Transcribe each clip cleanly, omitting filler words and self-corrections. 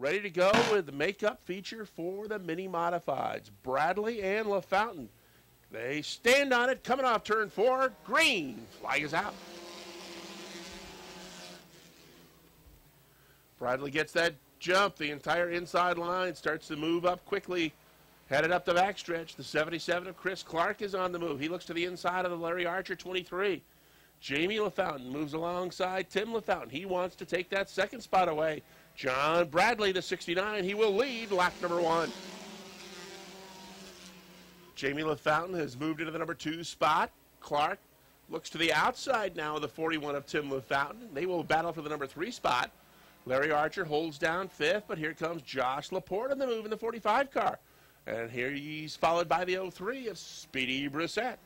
Ready to go with the makeup feature for the mini modifieds. Bradley and LaFountain. They stand on it, coming off turn 4. Green. Flag is out. Bradley gets that jump. The entire inside line starts to move up quickly. Headed up the backstretch. The 77 of Chris Clark is on the move. He looks to the inside of the Larry Archer 23. Jamie LaFountain moves alongside Tim LaFountain. He wants to take that second spot away. John Bradley, the 69, he will lead lap number 1. Jamie LaFountain has moved into the number 2 spot. Clark looks to the outside now of the 41 of Tim LaFountain. They will battle for the number 3 spot. Larry Archer holds down 5th, but here comes Josh Laporte on the move in the 45 car. And here he's followed by the 03 of Speedy Brissett.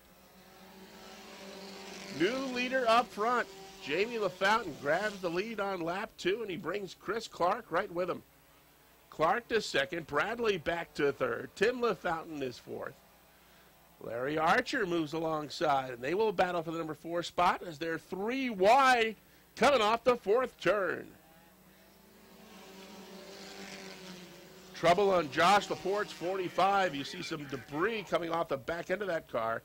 New leader up front. Jamie LaFountain grabs the lead on lap 2, and he brings Chris Clark right with him. Clark to 2nd. Bradley back to 3rd. Tim LaFountain is 4th. Larry Archer moves alongside, and they will battle for the number 4 spot as they're 3 wide coming off the 4th turn. Trouble on Josh Laporte's 45. You see some debris coming off the back end of that car.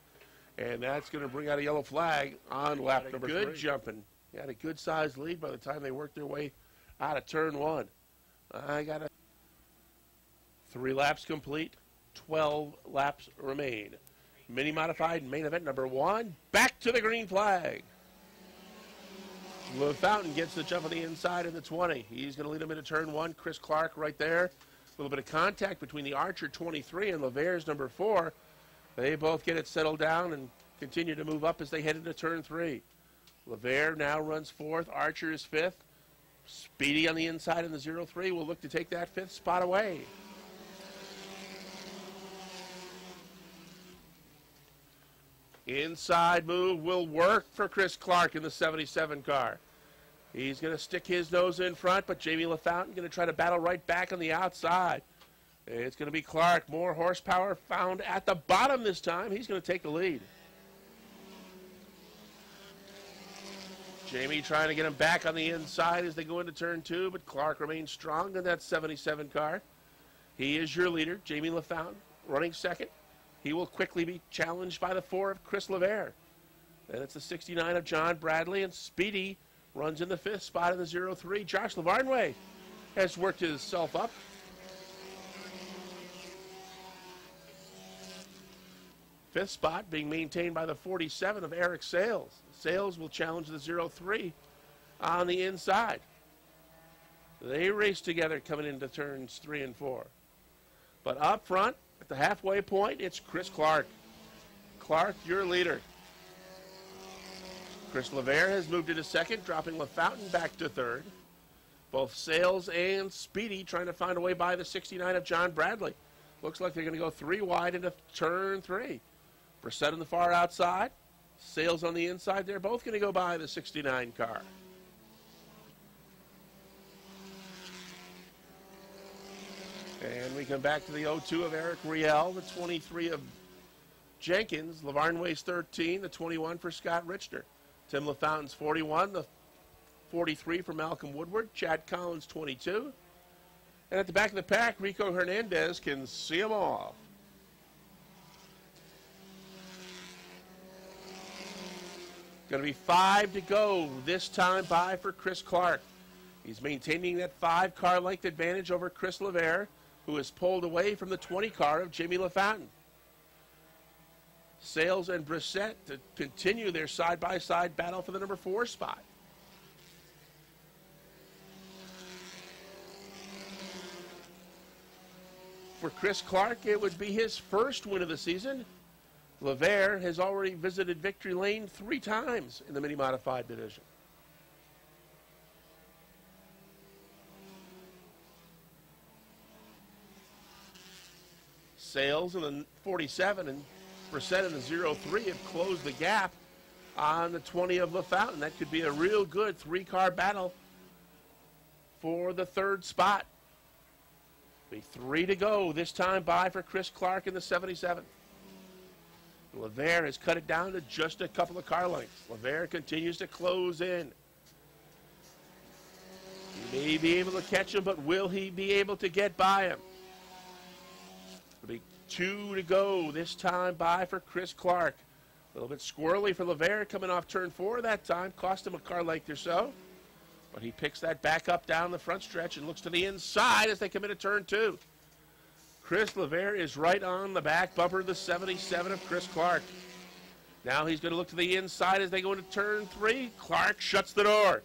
And that's going to bring out a yellow flag on lap number 3. Good jumping. He had a good-sized lead by the time they worked their way out of turn 1. I got 3 laps complete. 12 laps remain. Mini modified main event number 1. Back to the green flag. LaFountain gets the jump on the inside in the 20. He's going to lead him into turn 1. Chris Clark right there. A little bit of contact between the Archer 23 and LaVerre's number 4. They both get it settled down and continue to move up as they head into turn 3. LaVerre now runs 4th. Archer is 5th. Speedy on the inside in the 03 will look to take that 5th spot away. Inside move will work for Chris Clark in the 77 car. He's going to stick his nose in front, but Jamie LaFountain going to try to battle right back on the outside. It's going to be Clark. More horsepower found at the bottom this time. He's going to take the lead. Jamie trying to get him back on the inside as they go into turn 2, but Clark remains strong in that 77 car. He is your leader, Jamie LaFountain, running 2nd. He will quickly be challenged by the 4 of Chris LaVerre. Then it's the 69 of John Bradley, and Speedy runs in the 5th spot in the 03. Josh Lavarnway has worked himself up. Fifth spot being maintained by the 47 of Eric Sales. Sales will challenge the 03 on the inside. They race together coming into turns 3 and 4. But up front, at the halfway point, it's Chris Clark. Clark, your leader. Chris LaVerre has moved into 2nd, dropping LaFountain back to 3rd. Both Sales and Speedy trying to find a way by the 69 of John Bradley. Looks like they're going to go 3 wide into turn 3. Brissett on the far outside. Sales on the inside. They're both going to go by the 69 car. And we come back to the 02 of Eric Riel, the 23 of Jenkins, Lavarnway's 13, the 21 for Scott Richner. Tim LaFountain's 41, the 43 for Malcolm Woodward, Chad Collins 22. And at the back of the pack, Rico Hernandez can see them all. Going to be 5 to go this time by for Chris Clark. He's maintaining that 5-car length advantage over Chris LaVerre, who is pulled away from the 20 car of Jamie LaFountain. Sales and Brissett to continue their side-by-side battle for the number 4 spot. For Chris Clark, it would be his first win of the season. LaVerre has already visited victory lane 3 times in the mini modified division. Sales in the 47 and Brissett in the 03 have closed the gap on the 20 of LaFountain. That could be a real good 3-car battle for the 3rd spot. Be 3 to go this time by for Chris Clark in the 77. LaVerre has cut it down to just a couple of car lengths. LaVerre continues to close in. May be able to catch him, but will he be able to get by him? It'll be 2 to go this time by for Chris Clark. A little bit squirrely for LeVere coming off turn 4 that time. Cost him a car length or so. But he picks that back up down the front stretch and looks to the inside as they come into turn 2. Chris LeVere is right on the back bumper of the 77 of Chris Clark. Now he's going to look to the inside as they go into turn 3. Clark shuts the door.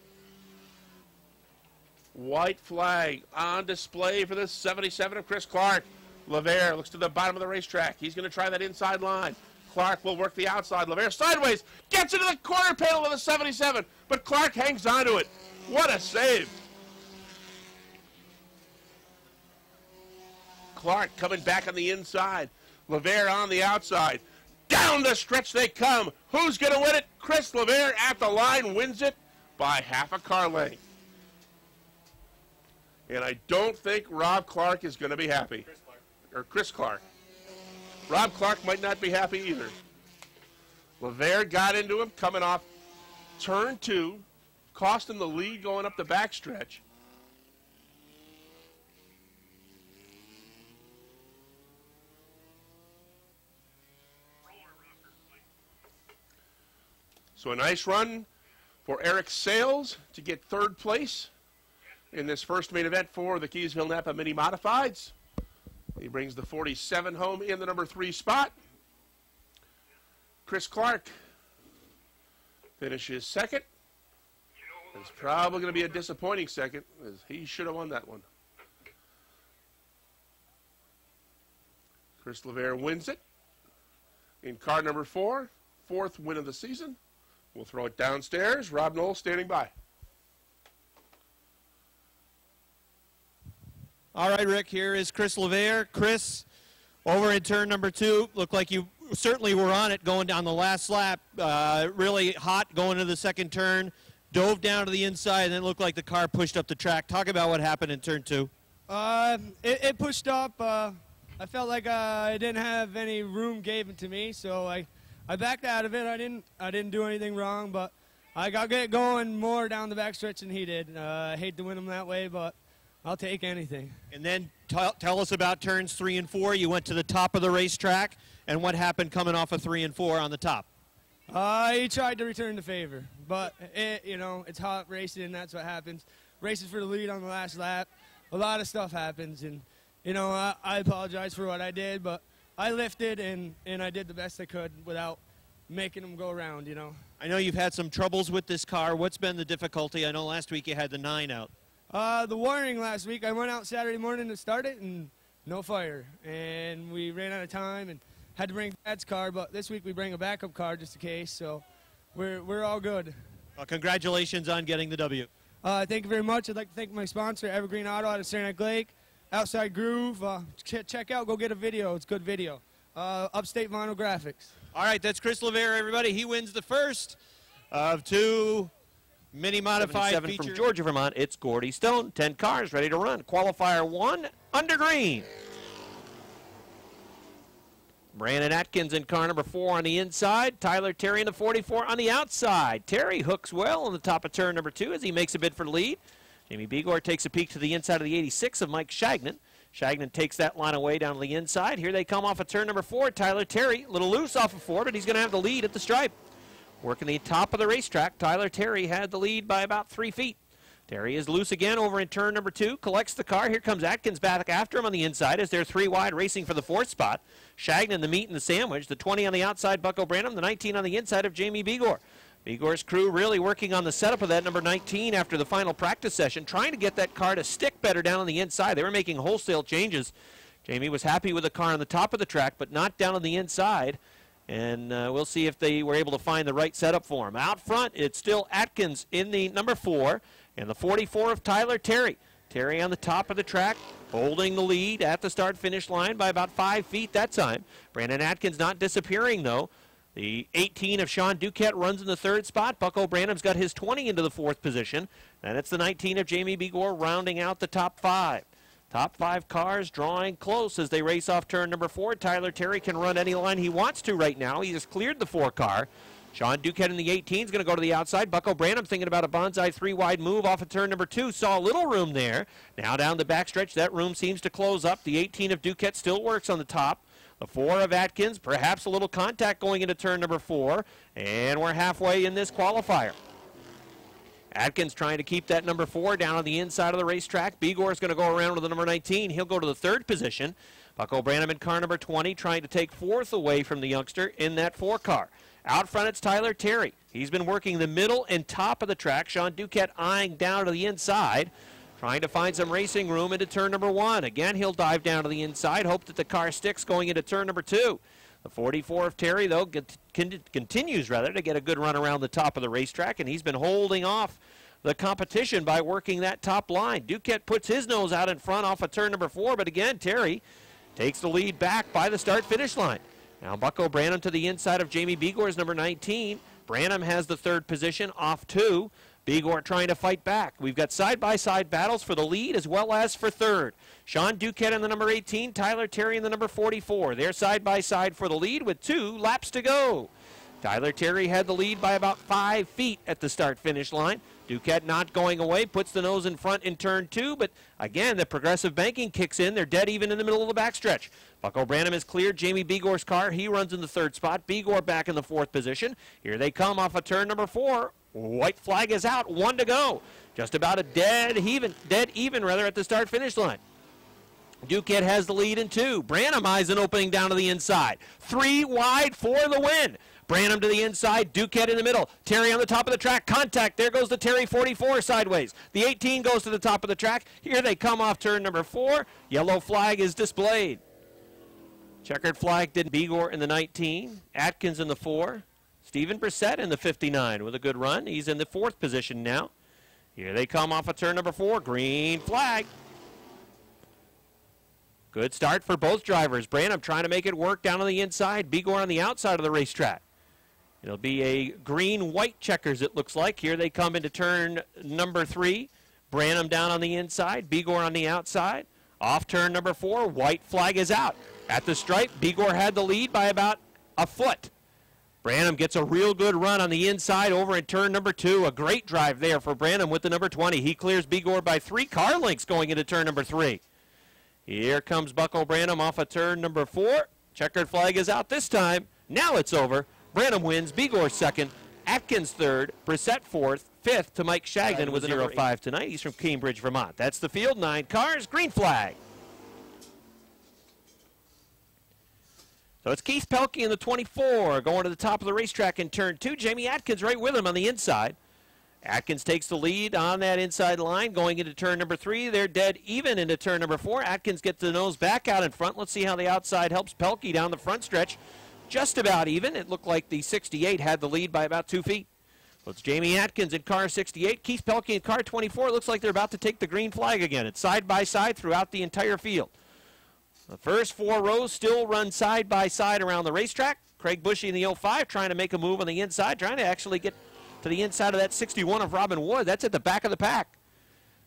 White flag on display for the 77 of Chris Clark. LeVere looks to the bottom of the racetrack. He's going to try that inside line. Clark will work the outside. LeVere sideways, gets into the corner panel of the 77, but Clark hangs on to it. What a save. Clark coming back on the inside. LeVere on the outside. Down the stretch they come. Who's going to win it? Chris LeVere at the line wins it by half a car length. And I don't think Rob Clark is going to be happy. Chris Clark. Rob Clark might not be happy either. LeVere got into him coming off turn 2. Cost him the lead going up the backstretch. So a nice run for Eric Sales to get 3rd place in this first main event for the Keysville Napa Mini Modifieds. He brings the 47 home in the number 3 spot. Chris Clark finishes 2nd. It's probably going to be a disappointing 2nd, as he should have won that one. Chris LeVere wins it in car number 4, 4th win of the season. We'll throw it downstairs. Rob Knoll standing by. All right, Rick, here is Chris LeVere. Chris, over in turn number 2, looked like you certainly were on it going down the last lap. Really hot going to the 2nd turn. Dove down to the inside, and then looked like the car pushed up the track. Talk about what happened in turn 2. It pushed up. I felt like I didn't have any room given to me, so I backed out of it. I didn't do anything wrong, but I got get going more down the backstretch than he did. I hate to win him that way, but I'll take anything. And then tell us about turns 3 and 4. You went to the top of the racetrack, and what happened coming off of 3 and 4 on the top? He tried to return the favor, but it's hot racing, and that's what happens. Races for the lead on the last lap. A lot of stuff happens, and I apologize for what I did, but I lifted and I did the best I could without making them go around. I know you've had some troubles with this car. What's been the difficulty? I know last week you had the 9 out. The wiring last week, I went out Saturday morning to start it, and no fire, and we ran out of time and had to bring Dad's car, but this week we bring a backup car just in case, so we're all good. Well, congratulations on getting the W. Thank you very much. I'd like to thank my sponsor, Evergreen Auto out of Saranac Lake, Outside Groove. Check out, go get a video. It's good video. Upstate Vinyl Graphics. All right, that's Chris LeVere, everybody. He wins the first of 2 mini modified 77 feature. from Georgia, Vermont. It's Gordy Stone. 10 cars ready to run. Qualifier 1 under green. Brandon Atkins in car number 4 on the inside. Tyler Terry in the 44 on the outside. Terry hooks well on the top of turn number 2 as he makes a bid for the lead. Jamie Begor takes a peek to the inside of the 86 of Mike Shagnon. Shagnon takes that line away down to the inside. Here they come off of turn number 4. Tyler Terry, a little loose off of 4, but he's going to have the lead at the stripe. Working the top of the racetrack, Tyler Terry had the lead by about 3 feet. Terry is loose again over in turn number 2, collects the car. Here comes Atkins back after him on the inside as they're 3 wide racing for the 4th spot. Shagnon, the meat and the sandwich, the 20 on the outside, Bucko Branham, the 19 on the inside of Jamie Begor. Begor's crew really working on the setup of that number 19 after the final practice session, trying to get that car to stick better down on the inside. They were making wholesale changes. Jamie was happy with the car on the top of the track, but not down on the inside. And we'll see if they were able to find the right setup for him. Out front, it's still Atkins in the number 4 and the 44 of Tyler Terry. Terry on the top of the track, holding the lead at the start-finish line by about 5 feet that time. Brandon Atkins not disappearing, though. The 18 of Sean Duquette runs in the 3rd spot. Bucko Branham's got his 20 into the 4th position. And it's the 19 of Jamie Begor rounding out the top 5. Top 5 cars drawing close as they race off turn number 4. Tyler Terry can run any line he wants to right now. He just cleared the 4 car. Sean Duquette in the 18 is going to go to the outside. Bucko Branham thinking about a bonsai 3-wide move off of turn number 2. Saw a little room there. Now down the backstretch, that room seems to close up. The 18 of Duquette still works on the top. The 4 of Atkins, perhaps a little contact going into turn number 4. And we're halfway in this qualifier. Atkins trying to keep that number 4 down on the inside of the racetrack. Bigor is going to go around with the number 19. He'll go to the 3rd position. Bucko Branham in car number 20 trying to take 4th away from the youngster in that 4 car. Out front, it's Tyler Terry. He's been working the middle and top of the track. Sean Duquette eyeing down to the inside, trying to find some racing room into turn number 1. Again, he'll dive down to the inside, hope that the car sticks going into turn number 2. The 44 of Terry, though, continues to get a good run around the top of the racetrack, and he's been holding off the competition by working that top line. Duquette puts his nose out in front off of turn number 4, but again, Terry takes the lead back by the start-finish line. Now Bucko Branham to the inside of Jamie Bigor's number 19. Branham has the 3rd position off 2. Bigor trying to fight back. We've got side-by-side battles for the lead as well as for 3rd. Sean Duquette in the number 18, Tyler Terry in the number 44. They're side-by-side for the lead with 2 laps to go. Tyler Terry had the lead by about 5 feet at the start-finish line. Duquette not going away, puts the nose in front in turn 2, but again, the progressive banking kicks in. They're dead even in the middle of the backstretch. Bucko Branham has cleared Jamie Bigor's car. He runs in the 3rd spot. Bigor back in the 4th position. Here they come off of turn number 4. White flag is out, 1 to go. Just about a dead even at the start-finish line. Duquette has the lead in 2. Branham eyes an opening down to the inside. 3 wide for the win. Branham to the inside, Duquette in the middle. Terry on the top of the track, contact. There goes the Terry 44 sideways. The 18 goes to the top of the track. Here they come off turn number 4. Yellow flag is displayed. Checkered flag did Bigor in the 19. Atkins in the 4. Stephen Brissett in the 59 with a good run. He's in the 4th position now. Here they come off of turn number 4. Green flag. Good start for both drivers. Branham trying to make it work down on the inside. Bigor on the outside of the racetrack. It'll be a green-white checkers, it looks like. Here they come into turn number 3. Branham down on the inside. Bigor on the outside. Off turn number 4. White flag is out. At the stripe, Bigor had the lead by about a foot. Branham gets a real good run on the inside over in turn number 2. A great drive there for Branham with the number 20. He clears Bigor by 3 car lengths going into turn number 3. Here comes Bucko Branham off of turn number 4. Checkered flag is out this time. Now it's over. Branham wins. Bigor 2nd. Atkins 3rd. Brissett 4th. 5th to Mike Shagnon with a 0-5 tonight. He's from Cambridge, Vermont. That's the field. 9 cars. Green flag. So it's Keith Pelkey in the 24 going to the top of the racetrack in turn 2. Jamie Atkins right with him on the inside. Atkins takes the lead on that inside line going into turn number 3. They're dead even into turn number 4. Atkins gets the nose back out in front. Let's see how the outside helps Pelkey down the front stretch. Just about even. It looked like the 68 had the lead by about 2 feet. So it's Jamie Atkins in car 68. Keith Pelkey in car 24. It looks like they're about to take the green flag again. It's side by side throughout the entire field. The first 4 rows still run side by side around the racetrack. Craig Bushy in the 05 trying to make a move on the inside, trying to actually get to the inside of that 61 of Robin Wood. That's at the back of the pack.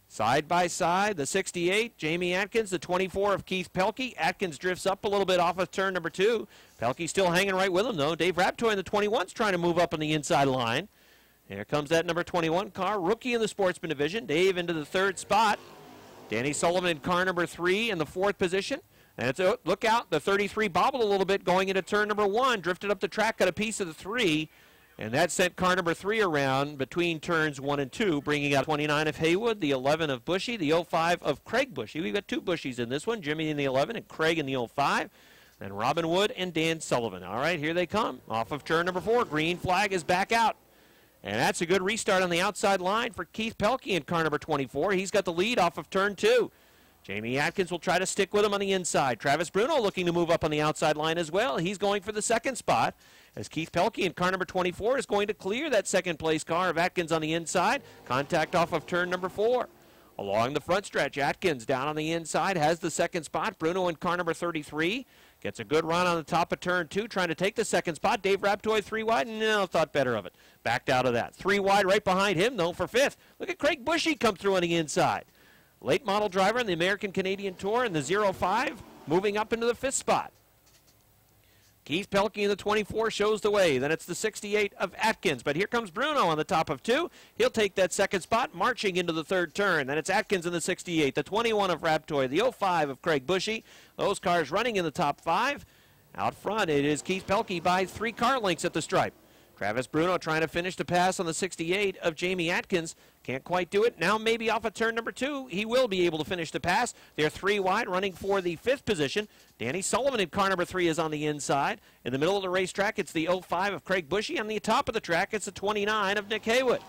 Side by side, the 68, Jamie Atkins, the 24 of Keith Pelkey. Atkins drifts up a little bit off of turn number 2. Pelkey still hanging right with him, though. Dave Raptoy in the 21's trying to move up on the inside line. Here comes that number 21 car, rookie in the Sportsman division. Dave into the 3rd spot. Danny Sullivan in car number 3 in the 4th position. And it's a look out, the 33 bobbled a little bit going into turn number 1, drifted up the track, got a piece of the 3, and that sent car number 3 around between turns 1 and 2, bringing out 29 of Haywood, the 11 of Bushy, the 05 of Craig Bushy. We've got 2 Bushies in this one, Jimmy in the 11 and Craig in the 05, then Robin Wood and Dan Sullivan. All right, here they come. Off of turn number 4, green flag is back out. And that's a good restart on the outside line for Keith Pelkey in car number 24. He's got the lead off of turn 2. Jamie Atkins will try to stick with him on the inside. Travis Bruno looking to move up on the outside line as well. He's going for the 2nd spot as Keith Pelkey in car number 24 is going to clear that 2nd place car of Atkins on the inside. Contact off of turn number 4. Along the front stretch, Atkins down on the inside has the 2nd spot. Bruno in car number 33 gets a good run on the top of turn 2, trying to take the 2nd spot. Dave Raptoy 3 wide. No, thought better of it. Backed out of that. 3 wide right behind him, though, for 5th. Look at Craig Bushy come through on the inside. Late model driver in the American Canadian Tour in the 05, moving up into the 5th spot. Keith Pelkey in the 24 shows the way. Then it's the 68 of Atkins. But here comes Bruno on the top of 2. He'll take that second spot, marching into the third turn. Then it's Atkins in the 68, the 21 of Raptoy, the 05 of Craig Bushy. Those cars running in the top 5. Out front, it is Keith Pelkey by 3 car lengths at the stripe. Travis Bruno trying to finish the pass on the 68 of Jamie Atkins. Can't quite do it. Now maybe off of turn number 2, he will be able to finish the pass. They're 3 wide, running for the 5th position. Danny Sullivan in car number 3 is on the inside. In the middle of the racetrack, it's the 05 of Craig Bushy. On the top of the track, it's the 29 of Nick Haywood.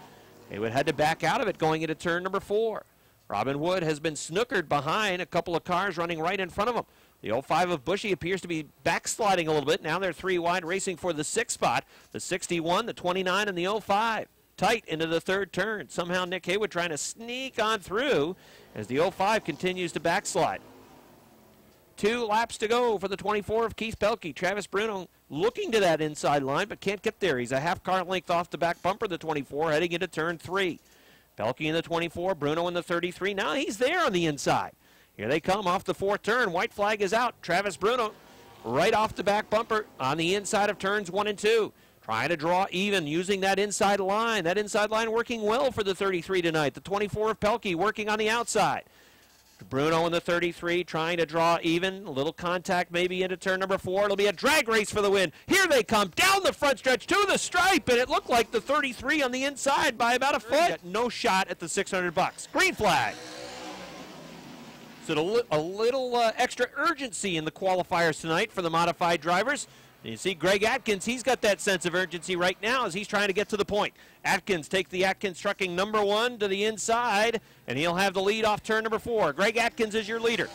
Haywood had to back out of it going into turn number 4. Robin Wood has been snookered behind a couple of cars running right in front of him. The 05 of Bushy appears to be backsliding a little bit. Now they're 3 wide, racing for the 6th spot. The 61, the 29, and the 05. Tight into the third turn. Somehow Nick Haywood trying to sneak on through as the 05 continues to backslide. 2 laps to go for the 24 of Keith Pelkey. Travis Bruno looking to that inside line, but can't get there. He's a half car length off the back bumper, the 24, heading into turn 3. Pelkey in the 24, Bruno in the 33. Now he's there on the inside. Here they come off the 4th turn. White flag is out. Travis Bruno right off the back bumper on the inside of turns 1 and 2. Trying to draw even using that inside line. That inside line working well for the 33 tonight. The 24 of Pelkey working on the outside. Bruno in the 33 trying to draw even. A little contact maybe into turn number 4. It'll be a drag race for the win. Here they come down the front stretch to the stripe, and it looked like the 33 on the inside by about a foot. No shot at the $600. Green flag. So a little extra urgency in the qualifiers tonight for the modified drivers. And you see Greg Atkins, he's got that sense of urgency right now as he's trying to get to the point. Atkins takes the Atkins Trucking number 1 to the inside, and he'll have the lead off turn number 4. Greg Atkins is your leader.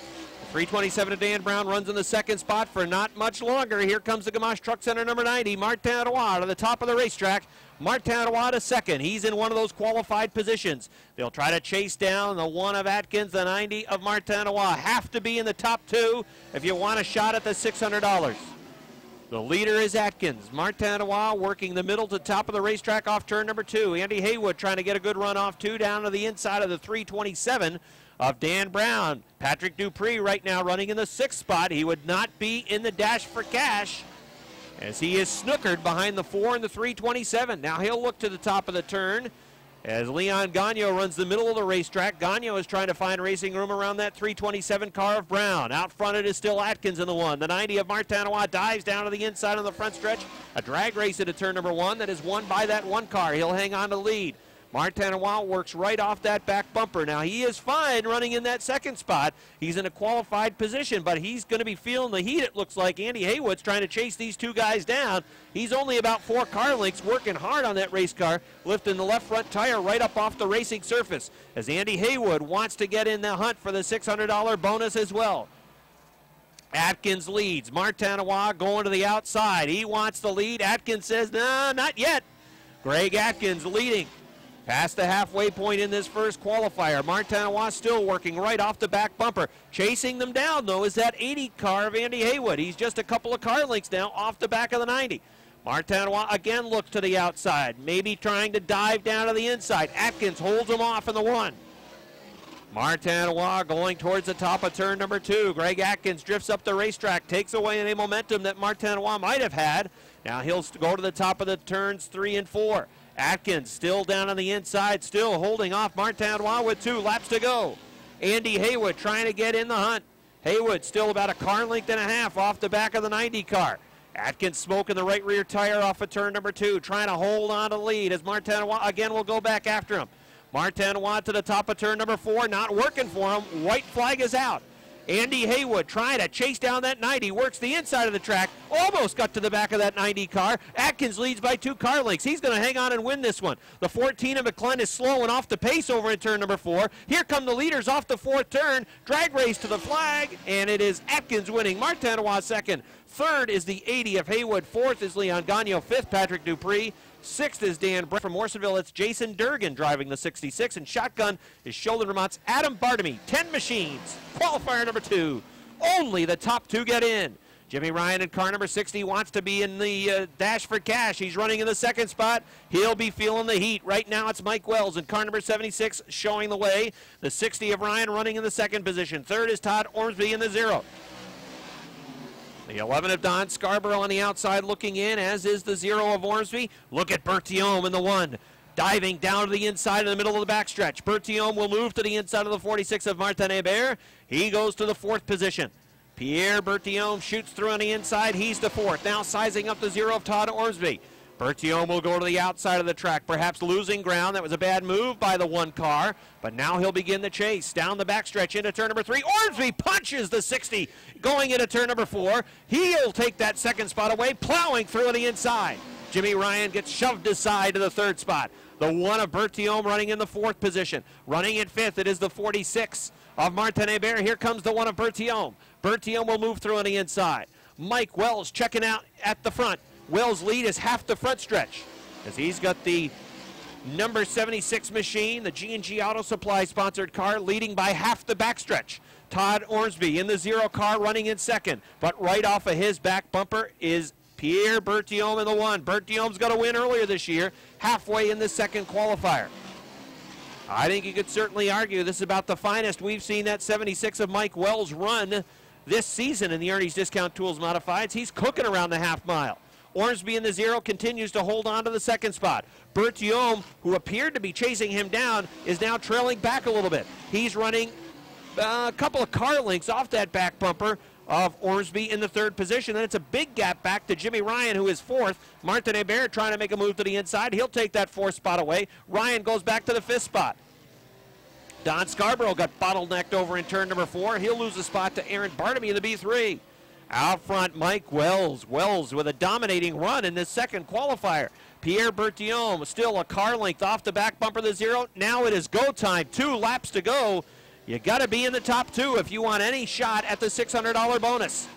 327 of Dan Brown runs in the 2nd spot for not much longer. Here comes the Gamache Truck Center number 90, Martin Adois to the top of the racetrack. Martin Adois to 2nd. He's in one of those qualified positions. They'll try to chase down the 1 of Atkins, the 90 of Martin Adois. Have to be in the top 2 if you want a shot at the $600. The leader is Atkins. Martin Adois working the middle to top of the racetrack off turn number 2. Andy Haywood trying to get a good run off 2 down to the inside of the 327 of Dan Brown. Patrick Dupree right now running in the 6th spot. He would not be in the dash for cash as he is snookered behind the 4 and the 327. Now he'll look to the top of the turn as Leon Gagnon runs the middle of the racetrack. Gagnon is trying to find racing room around that 327 car of Brown. Out front it is still Atkins in the 1. The 90 of Martin Adois dives down to the inside on the front stretch. A drag race into turn number 1 that is won by that 1 car. He'll hang on to lead. Martin Adois works right off that back bumper. Now he is fine running in that 2nd spot. He's in a qualified position, but he's going to be feeling the heat, it looks like. Andy Haywood's trying to chase these 2 guys down. He's only about 4 car lengths, working hard on that race car, lifting the left front tire right up off the racing surface as Andy Haywood wants to get in the hunt for the $600 bonus as well. Atkins leads. Martin Adois going to the outside. He wants the lead. Atkins says, no, not yet. Greg Atkins leading past the halfway point in this first qualifier. Martin Adois still working right off the back bumper. Chasing them down, though, is that 80 car of Andy Haywood. He's just a couple of car lengths now off the back of the 90. Martin Adois again looks to the outside, maybe trying to dive down to the inside. Atkins holds him off in the 1. Martin Adois going towards the top of turn number 2. Greg Atkins drifts up the racetrack, takes away any momentum that Martin Adois might have had. Now he'll go to the top of the turns 3 and 4. Atkins still down on the inside, still holding off Martin Adois with 2 laps to go. Andy Haywood trying to get in the hunt. Haywood still about a car length and a half off the back of the 90 car. Atkins smoking the right rear tire off of turn number 2, trying to hold on to lead as Martin Adois again will go back after him. Martin Adois to the top of turn number 4, not working for him. White flag is out. Andy Haywood trying to chase down that 90, works the inside of the track, almost got to the back of that 90 car. Atkins leads by 2 car lengths. He's going to hang on and win this one. The 14 of McClellan is slow and off the pace over in turn number 4. Here come the leaders off the 4th turn. Drag race to the flag, and it is Atkins winning. Martin Adois 2nd. 3rd is the 80 of Haywood. 4th is Leon Gagnon. 5th, Patrick Dupree. 6th is Dan Brett from Morrisonville. It's Jason Durgan driving the 66. And shotgun is Sheldon Vermont's Adam Bartamy. 10 machines. Qualifier number 2. Only the top 2 get in. Jimmy Ryan in car number 60 wants to be in the dash for cash. He's running in the 2nd spot. He'll be feeling the heat. Right now it's Mike Wells in car number 76 showing the way. The 60 of Ryan running in the 2nd position. 3rd is Todd Ormsby in the 0. The 11 of Don Scarborough on the outside looking in, as is the 0 of Ormsby. Look at Berthiaume in the 1. Diving down to the inside in the middle of the backstretch. Berthiaume will move to the inside of the 46 of Martin Hébert. He goes to the 4th position. Pierre Berthiaume shoots through on the inside. He's the 4th. Now sizing up the 0 of Todd Ormsby. Berthiaume will go to the outside of the track, perhaps losing ground. That was a bad move by the 1 car, but now he'll begin the chase. Down the backstretch into turn number 3. Ormsby punches the 60 going into turn number 4. He'll take that 2nd spot away, plowing through on the inside. Jimmy Ryan gets shoved aside to the 3rd spot. The 1 of Berthiaume running in the 4th position. Running in 5th, it is the 46 of Martin Hébert. Here comes the 1 of Berthiaume. Berthiaume will move through on the inside. Mike Wells checking out at the front. Wells' lead is half the front stretch, as he's got the number 76 machine, the G&G Auto Supply sponsored car, leading by half the backstretch. Todd Ormsby in the 0 car running in 2nd, but right off of his back bumper is Pierre Berthiaume in the 1. Berthiaume's got a win earlier this year, halfway in the 2nd qualifier. I think you could certainly argue this is about the finest we've seen that 76 of Mike Wells run this season in the Ernie's Discount Tools Modifieds. He's cooking around the half mile. Ormsby in the 0 continues to hold on to the 2nd spot. Berthiaume, who appeared to be chasing him down, is now trailing back a little bit. He's running a couple of car lengths off that back bumper of Ormsby in the 3rd position. And it's a big gap back to Jimmy Ryan, who is 4th. Martin Hébert trying to make a move to the inside. He'll take that 4th spot away. Ryan goes back to the 5th spot. Don Scarborough got bottlenecked over in turn number 4. He'll lose a spot to Aaron Bartamy in the B3. Out front, Mike Wells. Wells with a dominating run in this 2nd qualifier. Pierre Berthiaume still a car length off the back bumper of the 0. Now it is go time. 2 laps to go. You got to be in the top 2 if you want any shot at the $600 bonus.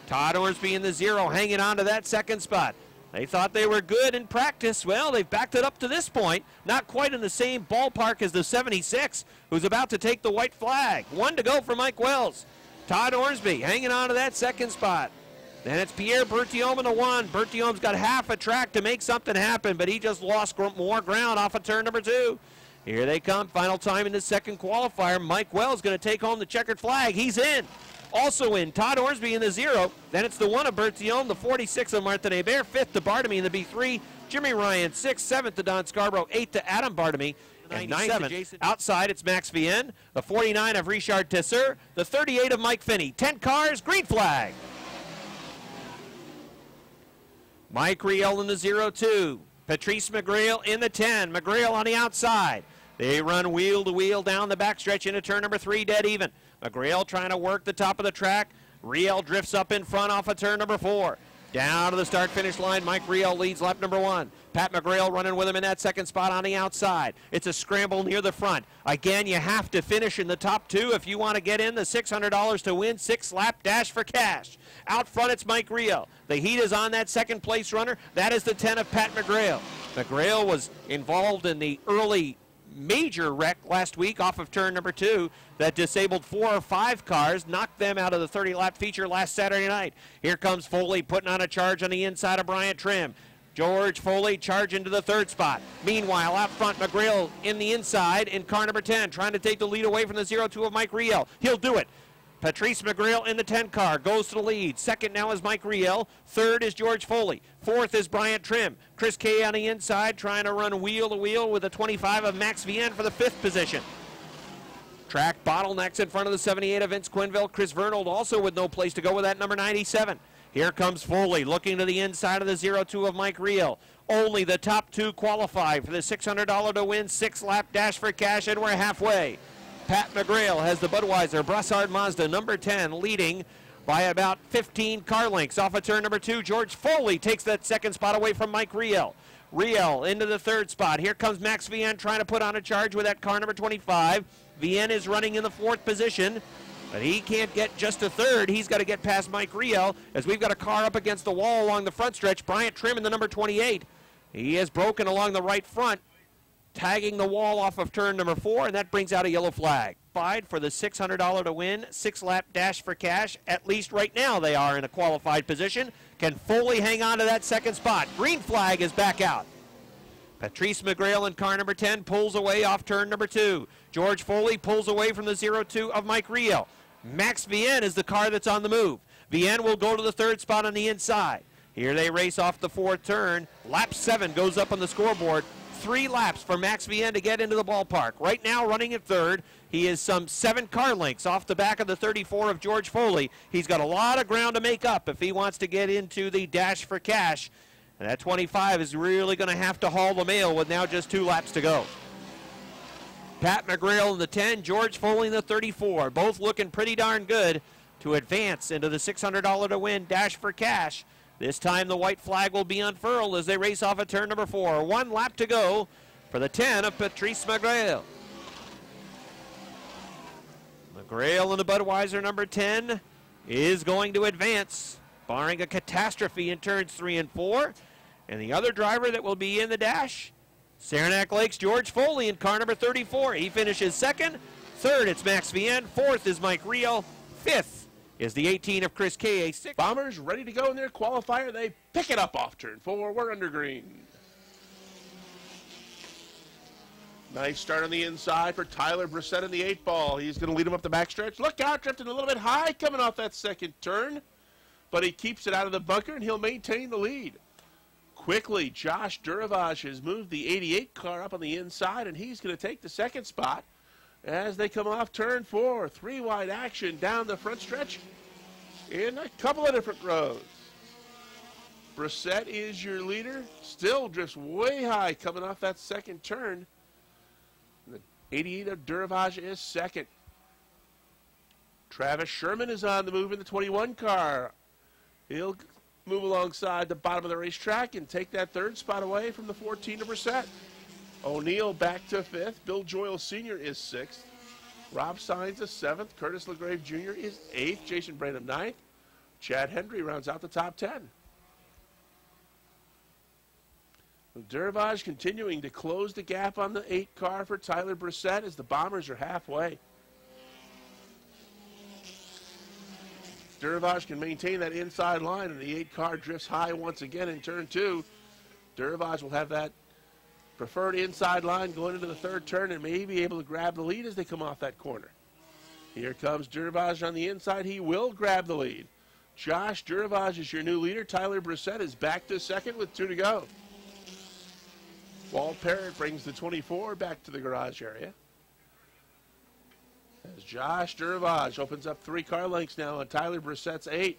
Todd Ormsby in the 0 hanging on to that 2nd spot. They thought they were good in practice. Well, they've backed it up to this point. Not quite in the same ballpark as the 76, who's about to take the white flag. 1 to go for Mike Wells. Todd Ormsby hanging on to that 2nd spot. Then it's Pierre Berthiaume in the 1. Berthiaume's got half a track to make something happen, but he just lost more ground off of turn number 2. Here they come, final time in the 2nd qualifier. Mike Wells going to take home the checkered flag. He's in. Also in, Todd Ormsby in the 0. Then it's the 1 of Berthiaume, the 46 of Martin Hébert, 5th to Bartamy in the B3. Jimmy Ryan, 6th, 7th to Don Scarborough, 8th to Adam Bartamy. And 9th outside, it's Max Vienne, the 49 of Richard Tesseur, the 38 of Mike Finney. 10 cars, green flag. Mike Riel in the 0-2. Patrice McGrail in the 10. McGrail on the outside. They run wheel to wheel down the backstretch into turn number 3, dead even. McGrail trying to work the top of the track. Riel drifts up in front off of turn number 4. Down to the start-finish line, Mike Riel leads lap number 1. Pat McGrail running with him in that 2nd spot on the outside. It's a scramble near the front. Again, you have to finish in the top 2 if you want to get in the $600 to win 6-lap dash for cash. Out front, it's Mike Riel. The heat is on that 2nd place runner. That is the 10 of Pat McGrail. McGrail was involved in the early major wreck last week off of turn number 2 that disabled 4 or 5 cars, knocked them out of the 30-lap feature last Saturday night. Here comes Foley putting on a charge on the inside of Bryant Trim. George Foley charging to the 3rd spot. Meanwhile, out front, McGrail in the inside in car number 10, trying to take the lead away from the 0-2 of Mike Riel. He'll do it. Patrice McGrail in the 10 car goes to the lead. 2nd now is Mike Riel. 3rd is George Foley. 4th is Bryant Trim. Chris Kay on the inside trying to run wheel to wheel with the 25 of Max Vienne for the 5th position. Track bottlenecks in front of the 78 of Vince Quinville. Chris Vernold also with no place to go with that number 97. Here comes Foley looking to the inside of the 0-2 of Mike Riel. Only the top 2 qualify for the $600 to win 6-lap dash for cash, and we're halfway. Pat McGrail has the Budweiser Brassard Mazda number 10 leading by about 15 car lengths off of turn number 2. George Foley takes that 2nd spot away from Mike Riel. Riel into the 3rd spot. Here comes Max Vienne trying to put on a charge with that car number 25. Vienne is running in the 4th position, but he can't get just a 3rd. He's got to get past Mike Riel as we've got a car up against the wall along the front stretch. Bryant Trim in the number 28. He has broken along the right front, tagging the wall off of turn number 4, and that brings out a yellow flag. For the $600 to win, 6-lap dash for cash. At least right now they are in a qualified position. Can Foley hang on to that 2nd spot? Green flag is back out. Patrice McGrail in car number 10 pulls away off turn number 2. George Foley pulls away from the 0-2 of Mike Riel. Max Vienne is the car that's on the move. Vienne will go to the third spot on the inside. Here they race off the fourth turn. Lap 7 goes up on the scoreboard. 3 laps for Max Vienne to get into the ballpark. Right now running at third. He is some 7 car lengths off the back of the 34 of George Foley. He's got a lot of ground to make up if he wants to get into the dash for cash. And that 25 is really going to have to haul the mail with now just 2 laps to go. Pat McGrail in the 10, George Foley in the 34. Both looking pretty darn good to advance into the $600 to win dash for cash. This time the white flag will be unfurled as they race off at turn number 4. 1 lap to go for the 10 of Patrice McGrail. McGrail in the Budweiser number 10 is going to advance, barring a catastrophe in turns 3 and 4. And the other driver that will be in the dash, Saranac Lake's George Foley in car number 34. He finishes second. Third, it's Max Vienne. Fourth is Mike Rio. Fifth is the 18 of Chris K.A. Bombers ready to go in their qualifier. They pick it up off turn 4. We're under green. Nice start on the inside for Tyler Brissett in the 8-ball. He's going to lead him up the backstretch. Look out, drifting a little bit high coming off that second turn. But he keeps it out of the bunker, and he'll maintain the lead. Quickly, Josh Duravage has moved the 88 car up on the inside, and he's going to take the second spot as they come off turn 4. 3-wide action down the front stretch in a couple of different rows. Brissett is your leader. Still drifts way high coming off that second turn. The 88 of Duravage is second. Travis Sherman is on the move in the 21 car. He'll move alongside the bottom of the racetrack and take that third spot away from the 14 of Brissett. O'Neill back to 5th. Bill Joyle Sr. is 6th. Rob Sines is 7th. Curtis LaGrave Jr. is 8th. Jason Branham 9th. Chad Hendry rounds out the top 10. Duravage continuing to close the gap on the 8 car for Tyler Brissett as the Bombers are halfway. Duravage can maintain that inside line, and the 8 car drifts high once again in turn 2. Duravage will have that preferred inside line going into the third turn and may be able to grab the lead as they come off that corner. Here comes Duravage on the inside. He will grab the lead. Josh Duravage is your new leader. Tyler Brissett is back to second with 2 to go. Walt Parrott brings the 24 back to the garage area. As Josh Duravage opens up 3 car lengths now on Tyler Brissett's 8.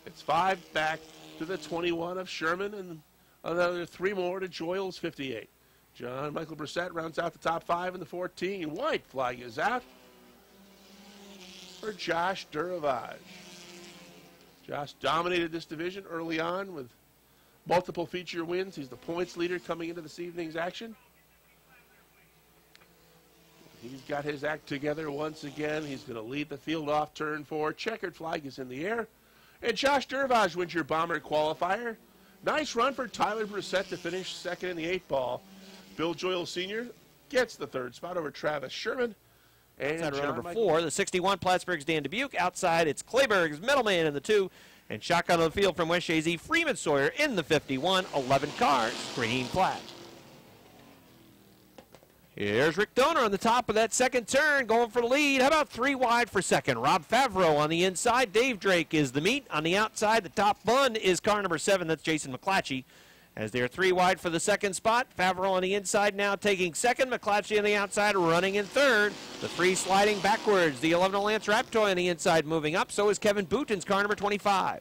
It's 5 back to the 21 of Sherman and another 3 more to Joyle's 58. John Michael Brissett rounds out the top 5 in the 14. White flag is out for Josh Duravage. Josh dominated this division early on with multiple feature wins. He's the points leader coming into this evening's action. He's got his act together once again. He's going to lead the field off turn 4. Checkered flag is in the air. And Josh Duravage wins your Bomber qualifier. Nice run for Tyler Brissett to finish second in the 8-ball. Bill Joyle Sr. gets the third spot over Travis Sherman. And number 4, the 61, Plattsburgh's Dan Dubuque. Outside, it's Clayburgh's Middleman in the 2. And shotgun on the field from West Shazy, Freeman Sawyer in the 51. 11 cars, green flag. Here's Rick Donor on the top of that second turn, going for the lead. How about 3 wide for second? Rob Favreau on the inside. Dave Drake is the meat. On the outside, the top bun is car number 7. That's Jason McClatchy. As they're 3 wide for the second spot. Favreau on the inside now taking second. McClatchy on the outside running in third. The 3 sliding backwards. The 11 Lance Raptoy on the inside moving up. So is Kevin Bouton's car number 25.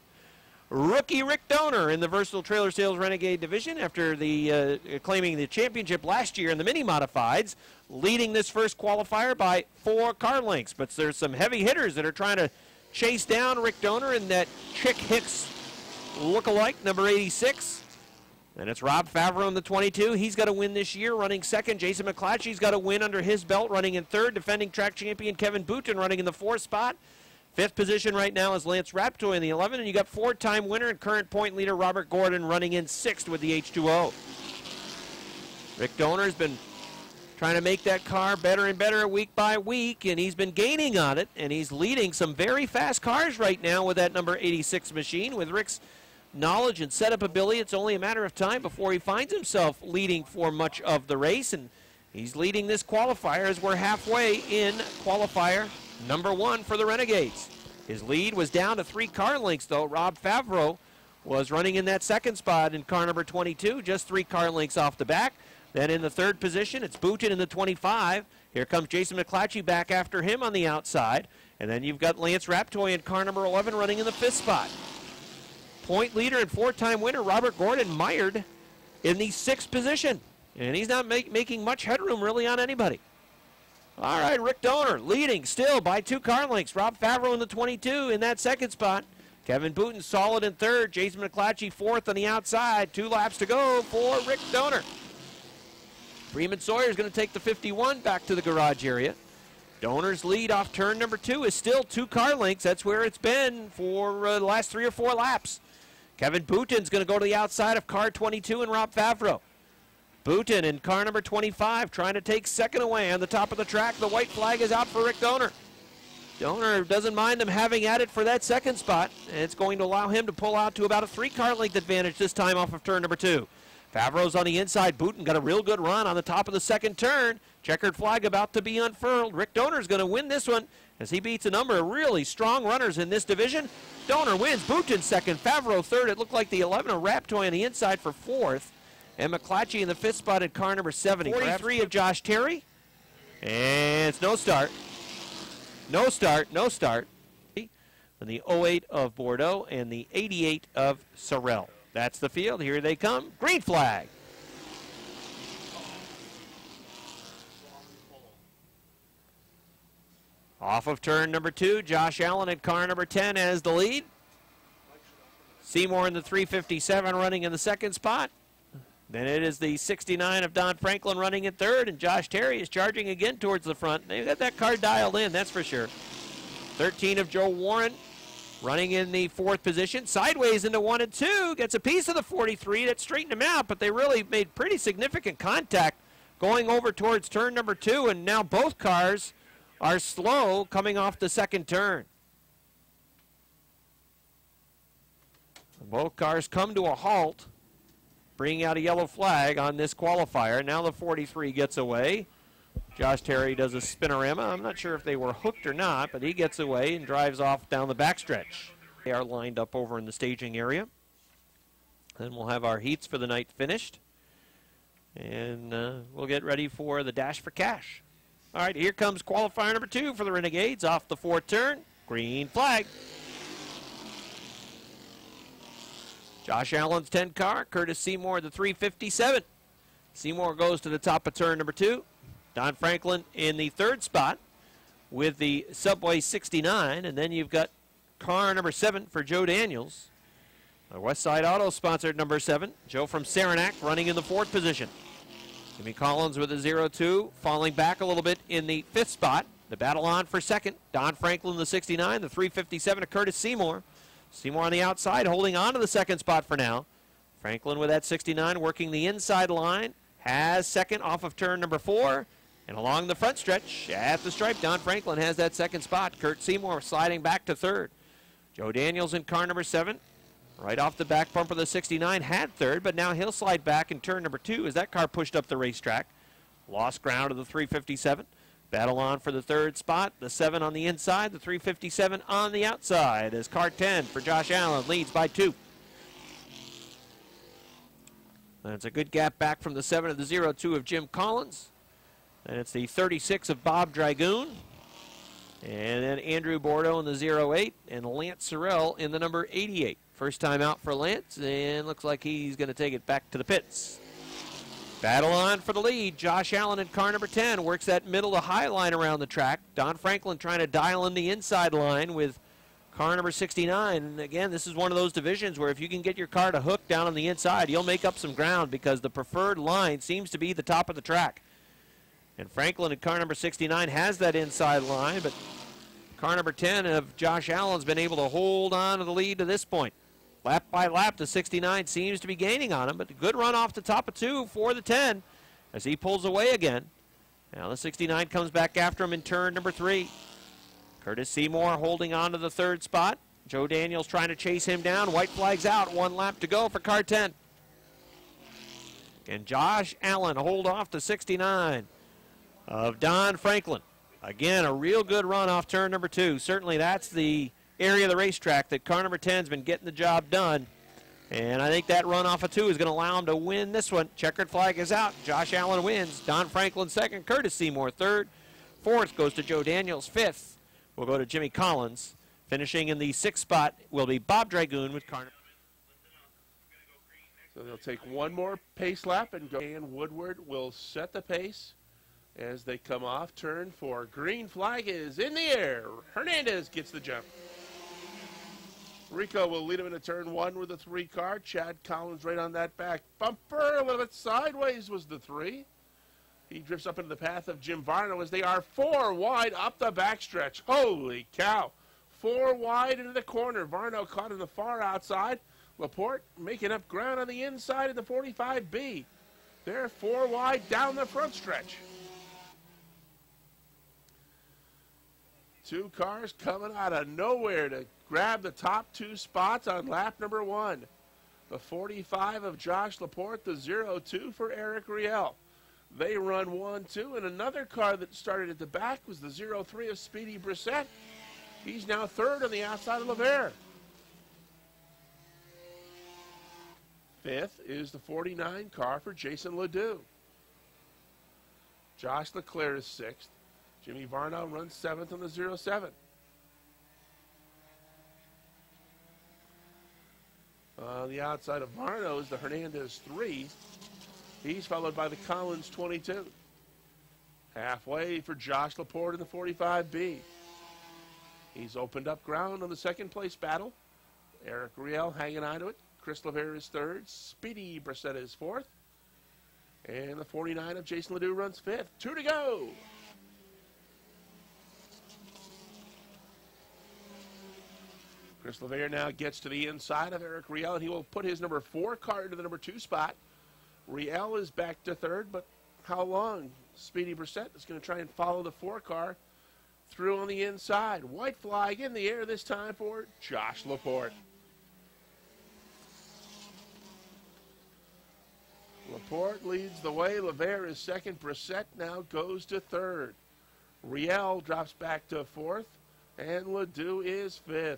Rookie Rick Donor in the Versatile Trailer Sales Renegade Division after the claiming the championship last year in the mini modifieds, leading this first qualifier by 4 car lengths. But there's some heavy hitters that are trying to chase down Rick Donor in that Chick Hicks lookalike, number 86. And it's Rob Favreau in the 22. He's got to win this year, running second. Jason McClatchy's got to win under his belt, running in third. Defending track champion Kevin Bouton running in the 4th spot. 5th position right now is Lance Raptoy in the 11. And you got 4-time winner and current point leader Robert Gordon running in 6th with the H2O. Rick Donor has been trying to make that car better and better week by week, and he's been gaining on it. And he's leading some very fast cars right now with that number 86 machine. With Rick's knowledge and setup ability, it's only a matter of time before he finds himself leading for much of the race, and he's leading this qualifier as we're halfway in qualifier number 1 for the Renegades. His lead was down to 3 car lengths, though. Rob Favreau was running in that second spot in car number 22, just 3 car lengths off the back. Then in the third position, it's Booten in the 25. Here comes Jason McClatchy back after him on the outside. And then you've got Lance Raptoy in car number 11 running in the 5th spot. Point leader and 4-time winner Robert Gordon mired in the 6th position. And he's not making much headroom really on anybody. All right, Rick Donor leading still by 2 car lengths. Rob Favreau in the 22 in that second spot. Kevin Booten solid in third. Jason McClatchy fourth on the outside. 2 laps to go for Rick Donor. Freeman Sawyer is going to take the 51 back to the garage area. Donor's lead off turn number 2 is still 2 car lengths. That's where it's been for the last 3 or 4 laps. Kevin Booten's going to go to the outside of car 22 and Rob Favreau. Booten in car number 25 trying to take second away on the top of the track. The white flag is out for Rick Donor. Donor doesn't mind them having at it for that second spot. And it's going to allow him to pull out to about a 3 car length advantage this time off of turn number 2. Favreau's on the inside. Booten got a real good run on the top of the second turn. Checkered flag about to be unfurled. Rick Donor's going to win this one as he beats a number of really strong runners in this division. Donor wins. Booten second. Favreau third. It looked like the 11 of Raptoy on the inside for fourth. And McClatchy in the 5th spot at car number 70. 43 of Josh Terry. And it's no start. No start. No start. And the 08 of Bordeaux and the 88 of Sorrell. That's the field. Here they come. Green flag. Off of turn number 2, Josh Allen at car number 10 has the lead. Seymour in the 357 running in the second spot. Then it is the 69 of Don Franklin running in third, and Josh Terry is charging again towards the front. They've got that car dialed in, that's for sure. 13 of Joe Warren running in the 4th position. Sideways into 1 and 2. Gets a piece of the 43 that straightened him out, but they really made pretty significant contact going over towards turn number 2, and now both cars are slow coming off the second turn. Both cars come to a halt, bringing out a yellow flag on this qualifier. Now the 43 gets away. Josh Terry does a spinorama. I'm not sure if they were hooked or not, but he gets away and drives off down the backstretch. They are lined up over in the staging area. Then we'll have our heats for the night finished. And we'll get ready for the dash for cash. All right, here comes qualifier number 2 for the Renegades off the 4th turn. Green flag. Josh Allen's 10 car, Curtis Seymour the 357. Seymour goes to the top of turn number 2. Don Franklin in the 3rd spot with the Subway 69. And then you've got car number 7 for Joe Daniels. The Westside Auto sponsored number 7. Joe from Saranac running in the 4th position. Jimmy Collins with a 0-2, falling back a little bit in the 5th spot. The battle on for 2nd. Don Franklin the 69, the 357 of Curtis Seymour. Seymour on the outside, holding on to the 2nd spot for now. Franklin with that 69, working the inside line. Has 2nd off of turn number 4. And along the front stretch, at the stripe, Don Franklin has that 2nd spot. Kurt Seymour sliding back to 3rd. Joe Daniels in car number 7. Right off the back bumper, the 69 had 3rd, but now he'll slide back in turn number 2 as that car pushed up the racetrack. Lost ground to the 357. Battle on for the 3rd spot. The 7 on the inside, the 357 on the outside as car 10 for Josh Allen leads by 2. That's a good gap back from the 7 of the 0-2 of Jim Collins. And it's the 36 of Bob Dragoon. And then Andrew Bordeaux in the 0-8 and Lance Sorrell in the number 88. First time out for Lance, and looks like he's going to take it back to the pits. Battle on for the lead. Josh Allen in car number 10 works that middle to high line around the track. Don Franklin trying to dial in the inside line with car number 69. And again, this is one of those divisions where if you can get your car to hook down on the inside, you'll make up some ground because the preferred line seems to be the top of the track. And Franklin in car number 69 has that inside line, but car number 10 of Josh Allen's been able to hold on to the lead to this point. Lap by lap, the 69 seems to be gaining on him, but a good run off the top of 2 for the 10 as he pulls away again. Now the 69 comes back after him in turn number 3. Curtis Seymour holding on to the 3rd spot. Joe Daniels trying to chase him down. White flag's out. 1 lap to go for car 10. And Josh Allen hold off the 69 of Don Franklin. Again, a real good run off turn number 2. Certainly that's the area of the racetrack that car number 10's been getting the job done. And I think that run off of 2 is going to allow him to win this one. Checkered flag is out. Josh Allen wins. Don Franklin second. Curtis Seymour third. Fourth goes to Joe Daniels. Fifth will go to Jimmy Collins. Finishing in the 6th spot will be Bob Dragoon with car number. So they'll take one more pace lap and go. And Woodward will set the pace as they come off turn 4. Green flag is in the air. Hernandez gets the jump. Rico will lead him into turn 1 with the 3 car. Chad Collins right on that back bumper. A little bit sideways was the 3. He drifts up into the path of Jim Varno as they are 4 wide up the backstretch. Holy cow. 4 wide into the corner. Varno caught in the far outside. Laporte making up ground on the inside of the 45B. They're 4 wide down the front stretch. 2 cars coming out of nowhere to grab the top 2 spots on lap number 1. The 45 of Josh Laporte, the 02 for Eric Riel. They run 1-2, and another car that started at the back was the 03 of Speedy Brissett. He's now 3rd on the outside of LeVere. 5th is the 49 car for Jason Ledoux. Josh Leclerc is 6th. Jimmy Varno runs 7th on the 07. On the outside of Varno is the Hernandez 3. He's followed by the Collins 22. Halfway for Josh Laporte in the 45B. He's opened up ground on the 2nd place battle. Eric Riel hanging on to it. Chris LeVere is 3rd. Speedy Brissett is 4th. And the 49 of Jason Ledoux runs 5th. 2 to go. Chris LeVere now gets to the inside of Eric Riel, and he will put his number 4 car into the number 2 spot. Riel is back to 3rd, but how long? Speedy Brissett is going to try and follow the 4 car through on the inside. White flag in the air this time for Josh Laporte. Laporte leads the way. LeVere is 2nd. Brissett now goes to 3rd. Riel drops back to 4th, and Ledoux is 5th.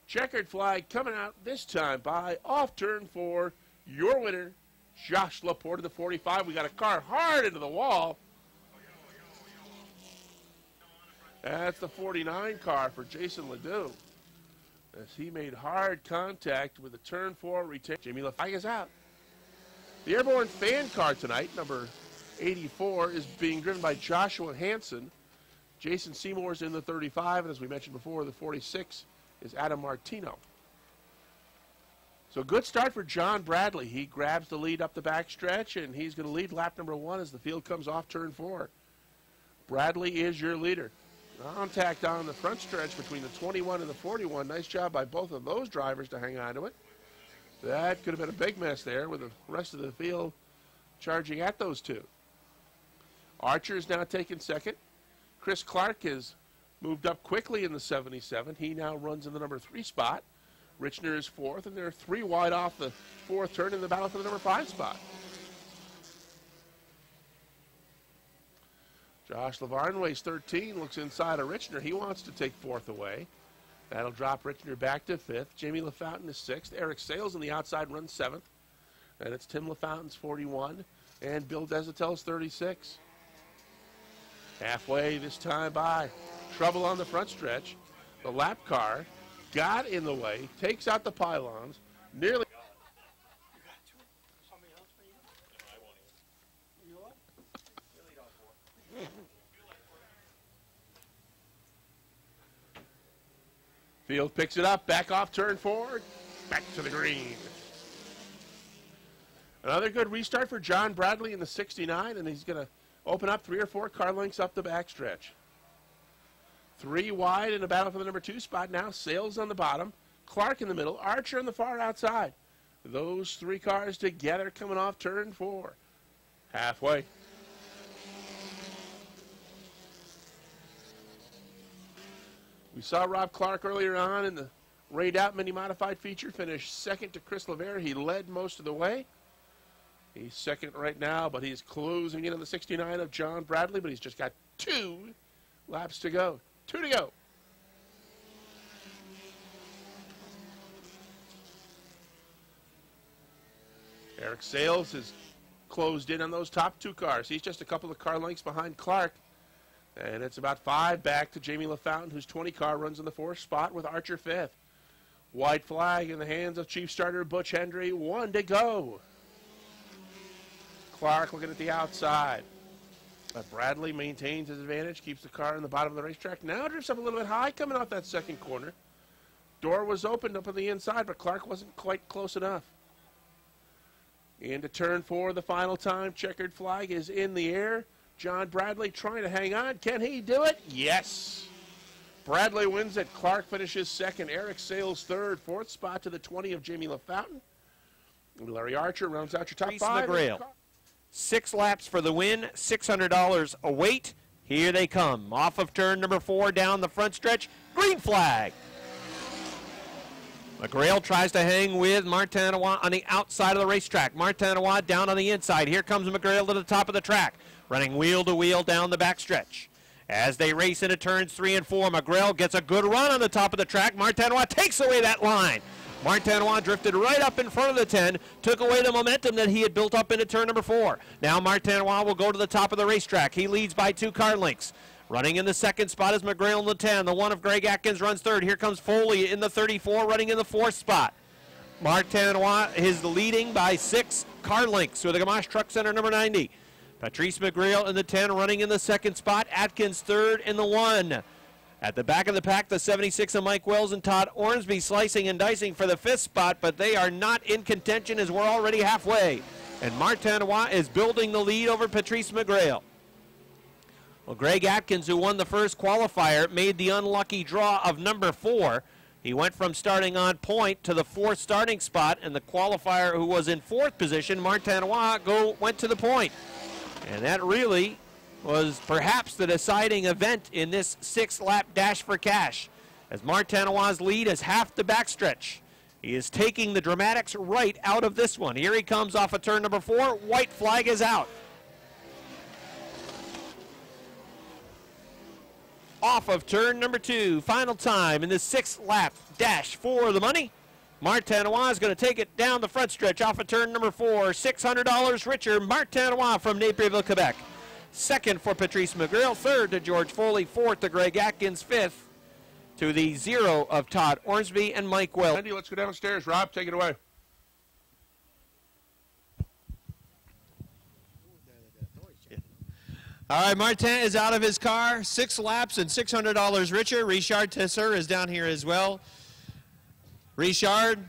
Checkered flag coming out this time by off turn 4. Your winner, Josh Laporte of the 45. We got a car hard into the wall. That's the 49 car for Jason Ledoux, as he made hard contact with the turn 4 retain. Jimmy LaFlag is out. The Airborne fan car tonight, number 84, is being driven by Joshua Hansen. Jason Seymour's in the 35, and as we mentioned before, the 46 is Adam Martino. So good start for John Bradley. He grabs the lead up the backstretch, and he's going to lead lap number 1 as the field comes off turn 4. Bradley is your leader. Contact on the front stretch between the 21 and the 41. Nice job by both of those drivers to hang on to it. That could have been a big mess there with the rest of the field charging at those 2. Archer is now taking 2nd. Chris Clark has moved up quickly in the 77. He now runs in the number 3 spot. Richner is 4th, and they're 3 wide off the 4th turn in the battle for the number 5 spot. Josh Lavarne weighs 13, looks inside of Richner. He wants to take 4th away. That'll drop Richner back to 5th. Jamie LaFountain is 6th. Eric Sales on the outside runs 7th. And it's Tim LaFountain's 41, and Bill Desautel's 36. Halfway this time by. Trouble on the front stretch. The lap car got in the way, takes out the pylons, nearly. Field picks it up, back off turn 4, back to the green. Another good restart for John Bradley in the 69, and he's going to open up 3 or 4 car lengths up the backstretch. 3 wide in the battle for the number 2 spot now. Sales on the bottom, Clark in the middle, Archer on the far outside. Those 3 cars together coming off turn 4. Halfway. We saw Rob Clark earlier on in the rained out mini modified feature, finished 2nd to Chris LeVere. He led most of the way. He's 2nd right now, but he's closing in on the 69 of John Bradley, but he's just got 2 laps to go. 2 to go. Eric Sales has closed in on those top two cars. He's just a couple of car lengths behind Clark. And it's about 5 back to Jamie LaFountain, whose 20 car runs in the 4th spot with Archer 5th. White flag in the hands of Chief Starter Butch Hendry. 1 to go. Clark looking at the outside. But Bradley maintains his advantage, keeps the car in the bottom of the racetrack. Now drifts up a little bit high coming off that second corner. Door was opened up on the inside, but Clark wasn't quite close enough. Into turn 4 the final time. Checkered flag is in the air. John Bradley trying to hang on. Can he do it? Yes. Bradley wins it. Clark finishes second. Eric Sales third. 4th spot to the 20 of Jamie LaFountain. Larry Archer rounds out your top 5. McGrail. 6 laps for the win. $600 a wait. Here they come. Off of turn number 4 down the front stretch. Green flag. McGrail tries to hang with Martinois on the outside of the racetrack. Martinois down on the inside. Here comes McGrail to the top of the track, running wheel to wheel down the backstretch. As they race into turns 3 and 4, McGrail gets a good run on the top of the track. Martinois takes away that line. Martinois drifted right up in front of the 10, took away the momentum that he had built up into turn number 4. Now Martinois will go to the top of the racetrack. He leads by 2 car lengths. Running in the 2nd spot is McGrail in the 10. The 1 of Greg Atkins runs 3rd. Here comes Foley in the 34, running in the 4th spot. Martinois is leading by 6 car lengths with the Gamache Truck Center number 90. Patrice McGrail in the 10, running in the 2nd spot. Atkins 3rd in the 1. At the back of the pack, the 76 of Mike Wells and Todd Ormsby slicing and dicing for the 5th spot, but they are not in contention as we're already halfway. And Martinois is building the lead over Patrice McGrail. Well, Greg Atkins, who won the first qualifier, made the unlucky draw of number 4. He went from starting on point to the 4th starting spot, and the qualifier who was in 4th position, Martinois, went to the point. And that really was perhaps the deciding event in this 6-lap dash for cash, as Martinois' lead is half the backstretch. He is taking the dramatics right out of this one. Here he comes off of turn number 4. White flag is out. Off of turn number 2, final time in this 6-lap dash for the money. Martinois is going to take it down the front stretch off of turn number 4. $600 richer. Martinois from Napierville, Quebec. 2nd for Patrice McGrail. 3rd to George Foley. 4th to Greg Atkins. 5th to the 0 of Todd Ormsby and Mike Wells. Andy, let's go downstairs. Rob, take it away. All right, Martin is out of his car. 6 laps and $600 richer. Richard Tesser is down here as well. Richard,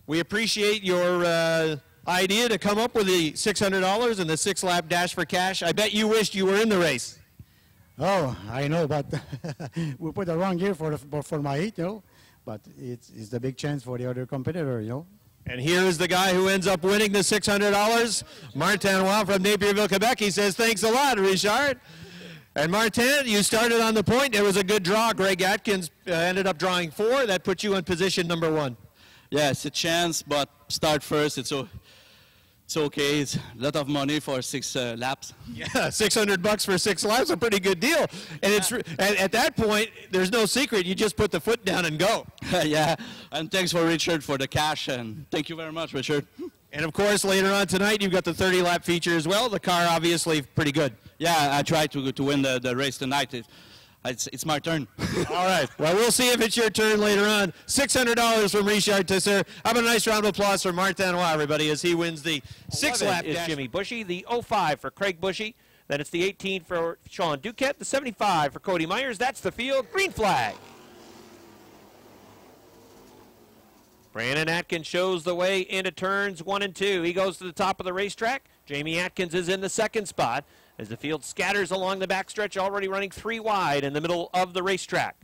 we appreciate your idea to come up with the $600 and the 6-lap dash for cash. I bet you wished you were in the race. Oh, I know, but we put the wrong gear for my heat, you know. But it's the big chance for the other competitor, you know. And here is the guy who ends up winning the $600, Martinois from Napierville, Quebec. He says, thanks a lot, Richard. And Martin, you started on the point. It was a good draw. Greg Atkins ended up drawing 4. That put you in position number 1. Yeah, it's a chance, but start first. It's okay. It's a lot of money for 6 laps. Yeah, $600 for 6 laps, a pretty good deal. And it's at that point, there's no secret. You just put the foot down and go. Yeah, and thanks for Richard for the cash, and thank you very much, Richard. And of course, later on tonight, you've got the 30-lap feature as well. The car obviously pretty good. Yeah, I tried to win the race tonight. It's my turn. All right. Well, we'll see if it's your turn later on. $600 from Richard Tesser. How about a nice round of applause for Martinois, everybody, as he wins the 6-lap is dash. Jimmy Bushy, the 05 for Craig Bushy. Then it's the 18 for Sean Duquette, the 75 for Cody Myers. That's the field. Green flag. Brandon Atkins shows the way into turns 1 and 2. He goes to the top of the racetrack. Jamie Atkins is in the 2nd spot as the field scatters along the backstretch, already running 3 wide in the middle of the racetrack.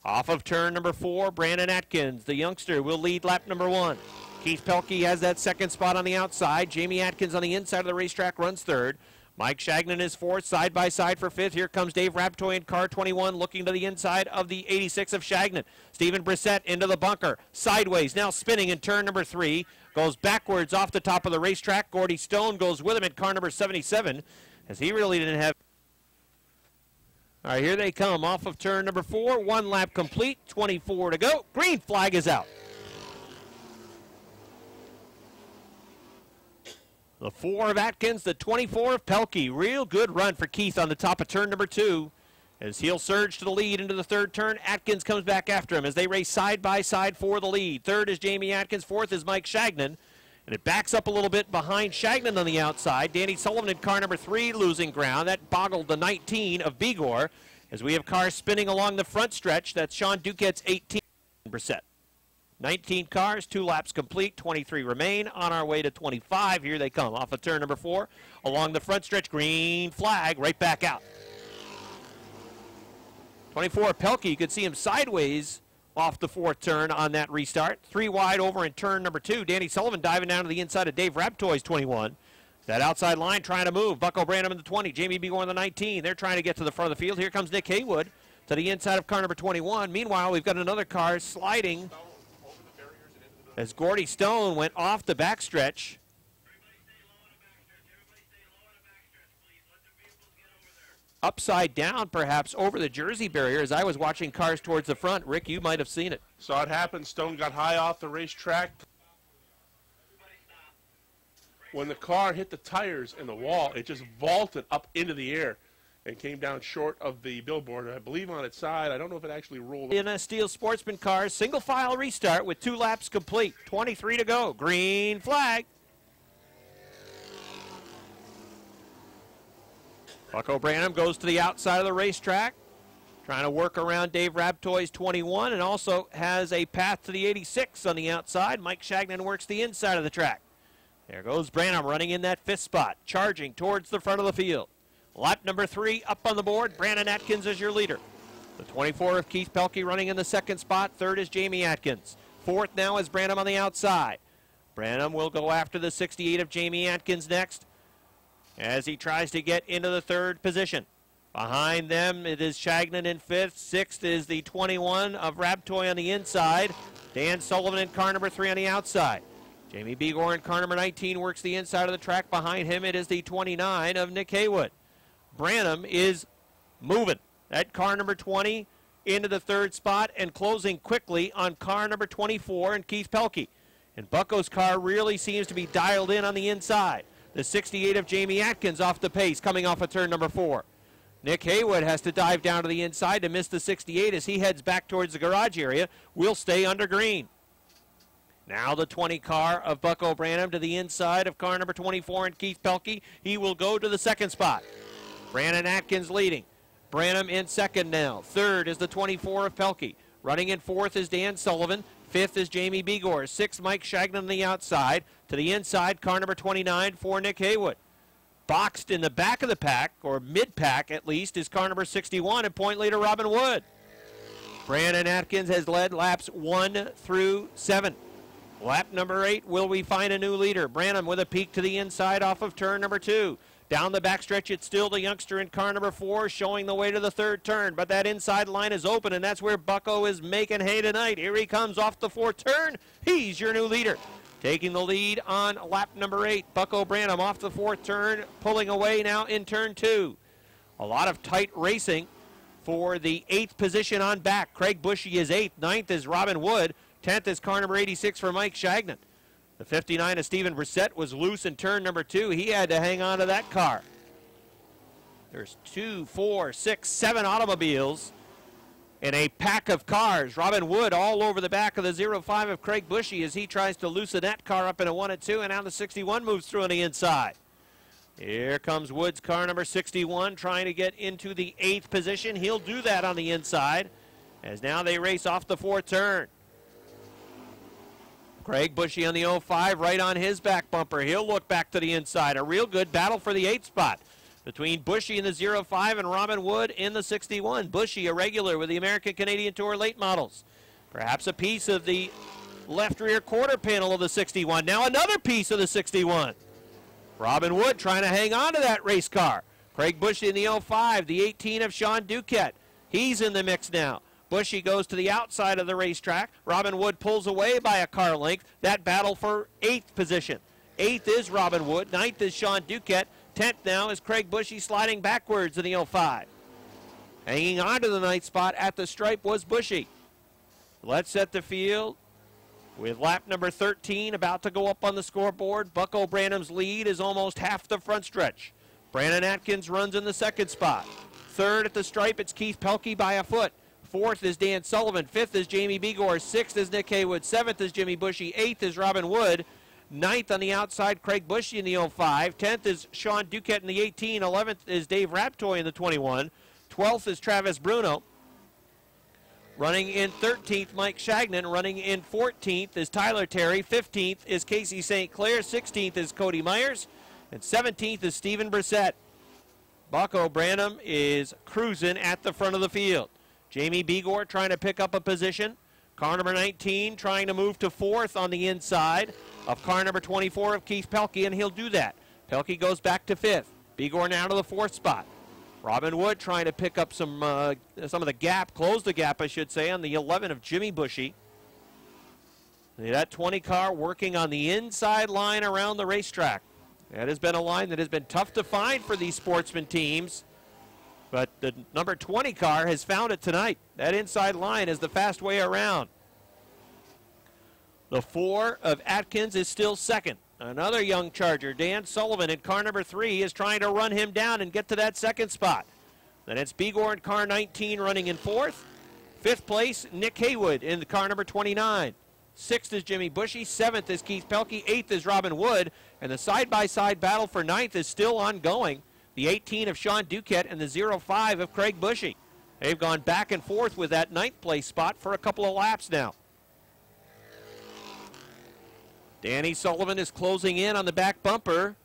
Off of turn number 4, Brandon Atkins, the youngster, will lead lap number 1. Keith Pelkey has that 2nd spot on the outside. Jamie Atkins on the inside of the racetrack runs 3rd. Mike Shagnon is 4th, side by side for 5th. Here comes Dave Raptoy in car 21, looking to the inside of the 86 of Shagnon. Stephen Brissett into the bunker, sideways, now spinning in turn number 3. Goes backwards off the top of the racetrack. Gordy Stone goes with him in car number 77, as he really didn't have. All right, here they come off of turn number 4. 1 lap complete, 24 to go. Green flag is out. The 4 of Atkins, the 24 of Pelkey. Real good run for Keith on the top of turn number 2. As he'll surge to the lead into the third turn, Atkins comes back after him as they race side by side for the lead. Third is Jamie Atkins, fourth is Mike Shagnon. And it backs up a little bit behind Shagnon on the outside. Danny Sullivan in car number 3 losing ground. That boggled the 19 of Bigor. As we have cars spinning along the front stretch, that's Sean Duquette's 18 Brissett. 19 cars, 2 laps complete, 23 remain. On our way to 25, here they come off of turn number 4. Along the front stretch, green flag, right back out. 24 Pelkey, you could see him sideways off the 4th turn on that restart. 3 wide over in turn number 2. Danny Sullivan diving down to the inside of Dave Raptoy's 21. That outside line trying to move. Bucko Branham in the 20. Jamie Bigor in the 19. They're trying to get to the front of the field. Here comes Nick Haywood to the inside of car number 21. Meanwhile, we've got another car sliding as Gordy Stone went off the backstretch. Upside down, perhaps, over the Jersey barrier. As I was watching cars towards the front, Rick, you might have seen it. Saw it happen. Stone got high off the racetrack. When the car hit the tires and the wall, it just vaulted up into the air and came down short of the billboard, I believe on its side. I don't know if it actually rolled. In a Steel Sportsman car, single file restart with 2 laps complete. 23 to go. Green flag. Bucko Branham goes to the outside of the racetrack, trying to work around Dave Raptoy's 21, and also has a path to the 86 on the outside. Mike Shagnon works the inside of the track. There goes Branham running in that 5th spot, charging towards the front of the field. Lap number 3 up on the board. Brandon Atkins is your leader. The 24 of Keith Pelkey running in the 2nd spot. 3rd is Jamie Atkins. 4th now is Branham on the outside. Branham will go after the 68 of Jamie Atkins next as he tries to get into the 3rd position. Behind them, it is Shagnon in 5th. 6th is the 21 of Raptoy on the inside. Dan Sullivan in car number 3 on the outside. Jamie Bigor in car number 19 works the inside of the track. Behind him, it is the 29 of Nick Haywood. Branham is moving. That car number 20 into the 3rd spot and closing quickly on car number 24 and Keith Pelkey. And Bucko's car really seems to be dialed in on the inside. The 68 of Jamie Atkins off the pace coming off of turn number 4. Nick Haywood has to dive down to the inside to miss the 68 as he heads back towards the garage area. Will stay under green. Now the 20 car of Bucko Branham to the inside of car number 24 and Keith Pelkey. He will go to the 2nd spot. Brandon Atkins leading. Branham in 2nd now. 3rd is the 24 of Pelkey. Running in 4th is Dan Sullivan. 5th is Jamie Bigor. 6th, Mike Shagnon on the outside. To the inside, car number 29 for Nick Haywood. Boxed in the back of the pack, or mid-pack at least, is car number 61 and point leader Robin Wood. Brandon Atkins has led laps 1 through 7. Lap number 8, will we find a new leader? Branham with a peek to the inside off of turn number 2. Down the backstretch, it's still the youngster in car number 4 showing the way to the 3rd turn. But that inside line is open, and that's where Bucko is making hay tonight. Here he comes off the 4th turn. He's your new leader. Taking the lead on lap number 8. Bucko Branham off the 4th turn, pulling away now in turn 2. A lot of tight racing for the 8th position on back. Craig Bushy is 8th. 9th is Robin Wood. 10th is car number 86 for Mike Shagnon. The 59 of Stephen Brissett was loose in turn number 2. He had to hang on to that car. There's 2, 4, 6, 7 automobiles in a pack of cars. Robin Wood all over the back of the 05 of Craig Bushy as he tries to loosen that car up in a 1 and 2, and now the 61 moves through on the inside. Here comes Wood's car number 61 trying to get into the 8th position. He'll do that on the inside as now they race off the 4th turn. Craig Bushy on the 05 right on his back bumper. He'll look back to the inside. A real good battle for the 8th spot between Bushy in the 05 and Robin Wood in the 61. Bushy a regular with the American Canadian Tour late models. Perhaps a piece of the left rear quarter panel of the 61. Now another piece of the 61. Robin Wood trying to hang on to that race car. Craig Bushy in the 05, the 18 of Sean Duquette. He's in the mix now. Bushy goes to the outside of the racetrack. Robin Wood pulls away by a car length. That battle for 8th position. 8th is Robin Wood. 9th is Sean Duquette. 10th now is Craig Bushy sliding backwards in the 05. Hanging on to the 9th spot at the stripe was Bushy. Let's set the field With lap number 13 about to go up on the scoreboard, Bucko Branham's lead is almost half the front stretch. Brandon Atkins runs in the second spot. Third at the stripe, it's Keith Pelkey by a foot. Fourth is Dan Sullivan. Fifth is Jamie Begor. Sixth is Nick Haywood. Seventh is Jimmy Bushy. Eighth is Robin Wood. Ninth on the outside, Craig Bushy in the 05. 10th is Sean Duquette in the 18. 11th is Dave Raptoy in the 21. 12th is Travis Bruno. Running in 13th, Mike Shagnon. Running in 14th is Tyler Terry. 15th is Casey St. Clair. 16th is Cody Myers. And 17th is Stephen Brissett. Bucko Branham is cruising at the front of the field. Jamie Begor trying to pick up a position. Car number 19 trying to move to fourth on the inside of car number 24 of Keith Pelkey, and he'll do that. Pelkey goes back to fifth. Begor now to the fourth spot. Robin Wood trying to pick up some of the gap, close the gap, I should say, on the 11 of Jimmy Bushy. That 20 car working on the inside line around the racetrack. That has been a line that has been tough to find for these sportsman teams. But the number 20 car has found it tonight. That inside line is the fast way around. The 4 of Atkins is still second. Another young Charger, Dan Sullivan, in car number 3 is trying to run him down and get to that second spot. Then it's Begor in car 19 running in fourth. Fifth place, Nick Haywood in the car number 29. Sixth is Jimmy Bushy. Seventh is Keith Pelkey. Eighth is Robin Wood. And the side-by-side battle for ninth is still ongoing. The 18 of Sean Duquette and the 05 of Craig Bushy. They've gone back and forth with that ninth place spot for a couple of laps now. Danny Sullivan is closing in on the back bumper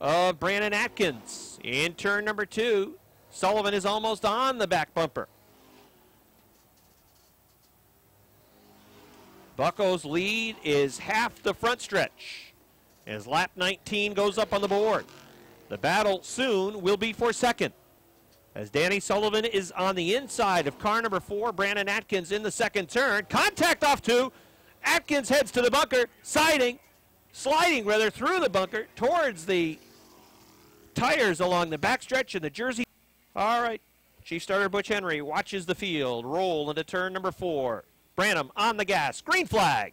of Brandon Atkins. In turn number 2, Sullivan is almost on the back bumper. Bucko's lead is half the front stretch as lap 19 goes up on the board. The battle soon will be for second, as Danny Sullivan is on the inside of car number 4, Brandon Atkins in the second turn. Contact off 2. Atkins heads to the bunker, sliding through the bunker towards the tires along the backstretch and the jersey. All right, Chief Starter Butch Henry watches the field roll into turn number 4. Branham on the gas, green flag.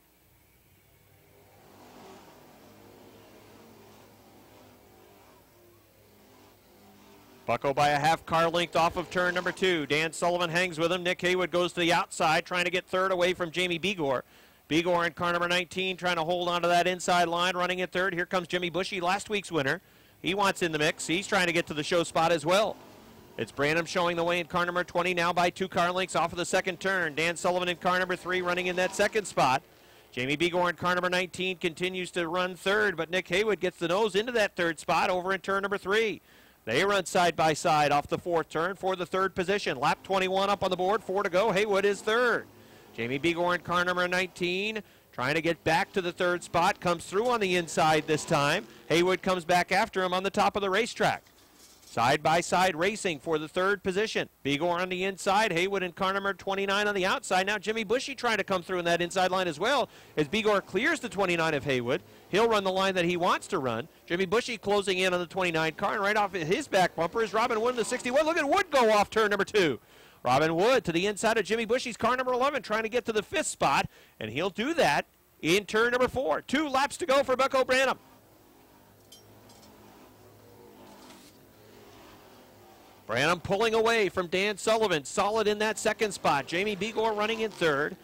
Bucko by a half car length off of turn number 2. Dan Sullivan hangs with him. Nick Haywood goes to the outside, trying to get third away from Jamie Begor. Begor in car number 19 trying to hold on to that inside line, running at third. Here comes Jimmy Bushy, last week's winner. He wants in the mix. He's trying to get to the show spot as well. It's Branham showing the way in car number 20 now by 2 car lengths off of the second turn. Dan Sullivan in car number 3 running in that second spot. Jamie Begor in car number 19 continues to run third, but Nick Haywood gets the nose into that third spot over in turn number 3. They run side by side off the fourth turn for the third position. Lap 21 up on the board, 4 to go. Haywood is third. Jamie Begor in car number 19 trying to get back to the third spot. Comes through on the inside this time. Haywood comes back after him on the top of the racetrack. Side by side racing for the third position. Begor on the inside. Haywood in car number 29 on the outside. Now Jimmy Bushy trying to come through in that inside line as well as Begor clears the 29 of Haywood. He'll run the line that he wants to run. Jimmy Bushy closing in on the 29 car, and right off his back bumper is Robin Wood in the 61. Look at Wood go off turn number 2. Robin Wood to the inside of Jimmy Bushy's car number 11 trying to get to the 5th spot, and he'll do that in turn number 4. 2 laps to go for Bucko Branham. Branham pulling away from Dan Sullivan, solid in that second spot. Jamie Begor running in third.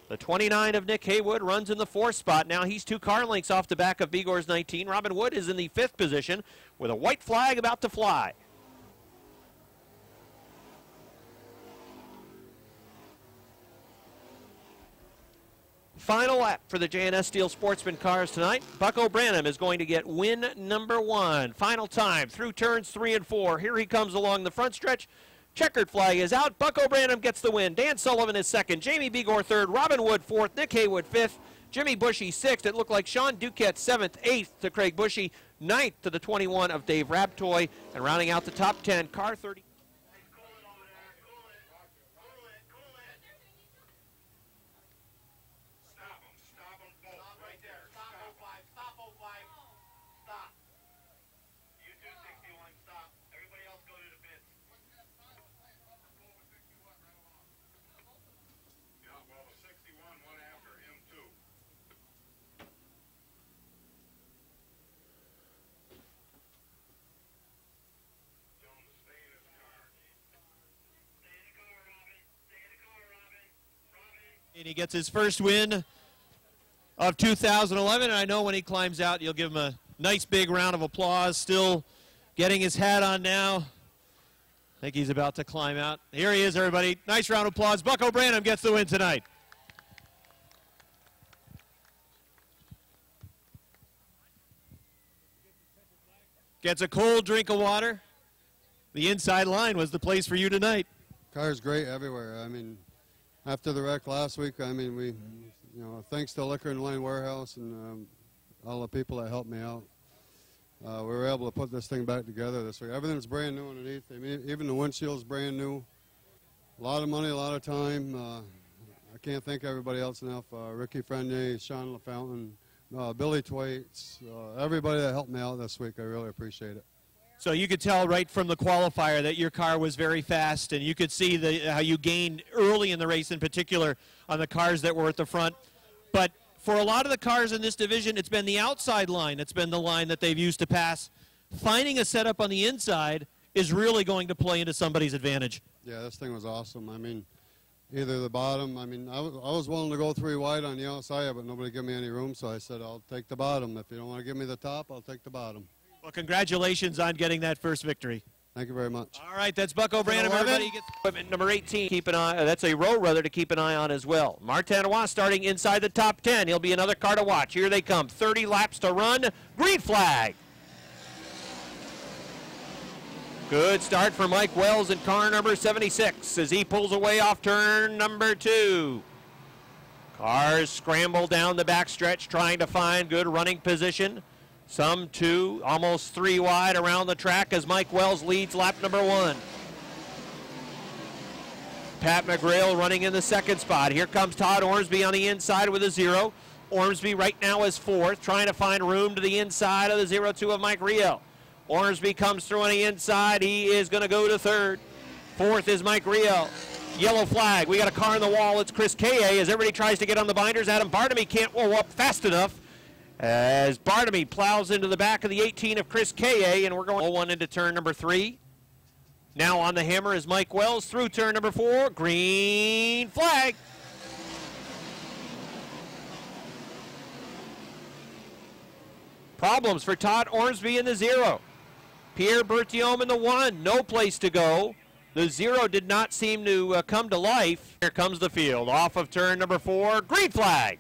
The 29 of Nick Haywood runs in the 4th spot. Now he's 2 car lengths off the back of Begor's 19. Robin Wood is in the 5th position with a white flag about to fly. Final lap for the J&S Steel Sportsman cars tonight. Bucko Branham is going to get win number 1. Final time through turns 3 and 4. Here he comes along the front stretch. Checkered flag is out. Bucko Branham gets the win. Dan Sullivan is second. Jamie Begor third. Robin Wood fourth. Nick Haywood fifth. Jimmy Bushy sixth. It looked like Sean Duquette seventh. Eighth to Craig Bushy. Ninth to the 21 of Dave Raptoy. And rounding out the top 10, car 30. And he gets his first win of 2011, and I know when he climbs out, you'll give him a nice big round of applause. Still getting his hat on now. I think he's about to climb out. Here he is, everybody. Nice round of applause. Bucko Branham gets the win tonight. Gets a cold drink of water. The inside line was the place for you tonight. Car's great everywhere. I mean, after the wreck last week, I mean, we, thanks to Liquor and Wine Warehouse and all the people that helped me out, we were able to put this thing back together this week. Everything's brand new underneath. I mean, even the windshield's brand new. A lot of money, a lot of time. I can't thank everybody else enough. Ricky Frenier, Sean LaFountain, Billy Twaits, everybody that helped me out this week. I really appreciate it. So you could tell right from the qualifier that your car was very fast, and you could see how you gained early in the race, in particular on the cars that were at the front. But for a lot of the cars in this division, it's been the outside line that's been the line that they've used to pass. Finding a setup on the inside is really going to play into somebody's advantage. Yeah, this thing was awesome. I mean, either the bottom. I mean, I was willing to go 3 wide on the outside, but nobody gave me any room, so I said, I'll take the bottom. If you don't want to give me the top, I'll take the bottom. Well, congratulations on getting that first victory. Thank you very much. All right, that's Bucko Branham. Everybody gets Equipment number 18. Keep an eye. That's a row runner to keep an eye on as well. Martinois starting inside the top 10. He'll be another car to watch. Here they come. 30 laps to run. Green flag. Good start for Mike Wells in car number 76 as he pulls away off turn number 2. Cars scramble down the backstretch trying to find good running position. Some 2, almost 3 wide around the track as Mike Wells leads lap number 1. Pat McGrail running in the second spot. Here comes Todd Ormsby on the inside with a 0. Ormsby right now is 4th, trying to find room to the inside of the 0-2 of Mike Riel. Ormsby comes through on the inside. He is going to go to 3rd. 4th is Mike Riel. Yellow flag. We got a car in the wall. It's Chris K.A. as everybody tries to get on the binders. Adam Bartamy can't roll up fast enough as Bartamy plows into the back of the 18 of Chris K.A. and we're going 0-1 into turn number 3. Now on the hammer is Mike Wells through turn number 4. Green flag. Problems for Todd Ormsby in the 0. Pierre Berthiaume in the 1. No place to go. The 0 did not seem to come to life. Here comes the field. Off of turn number 4. Green flag.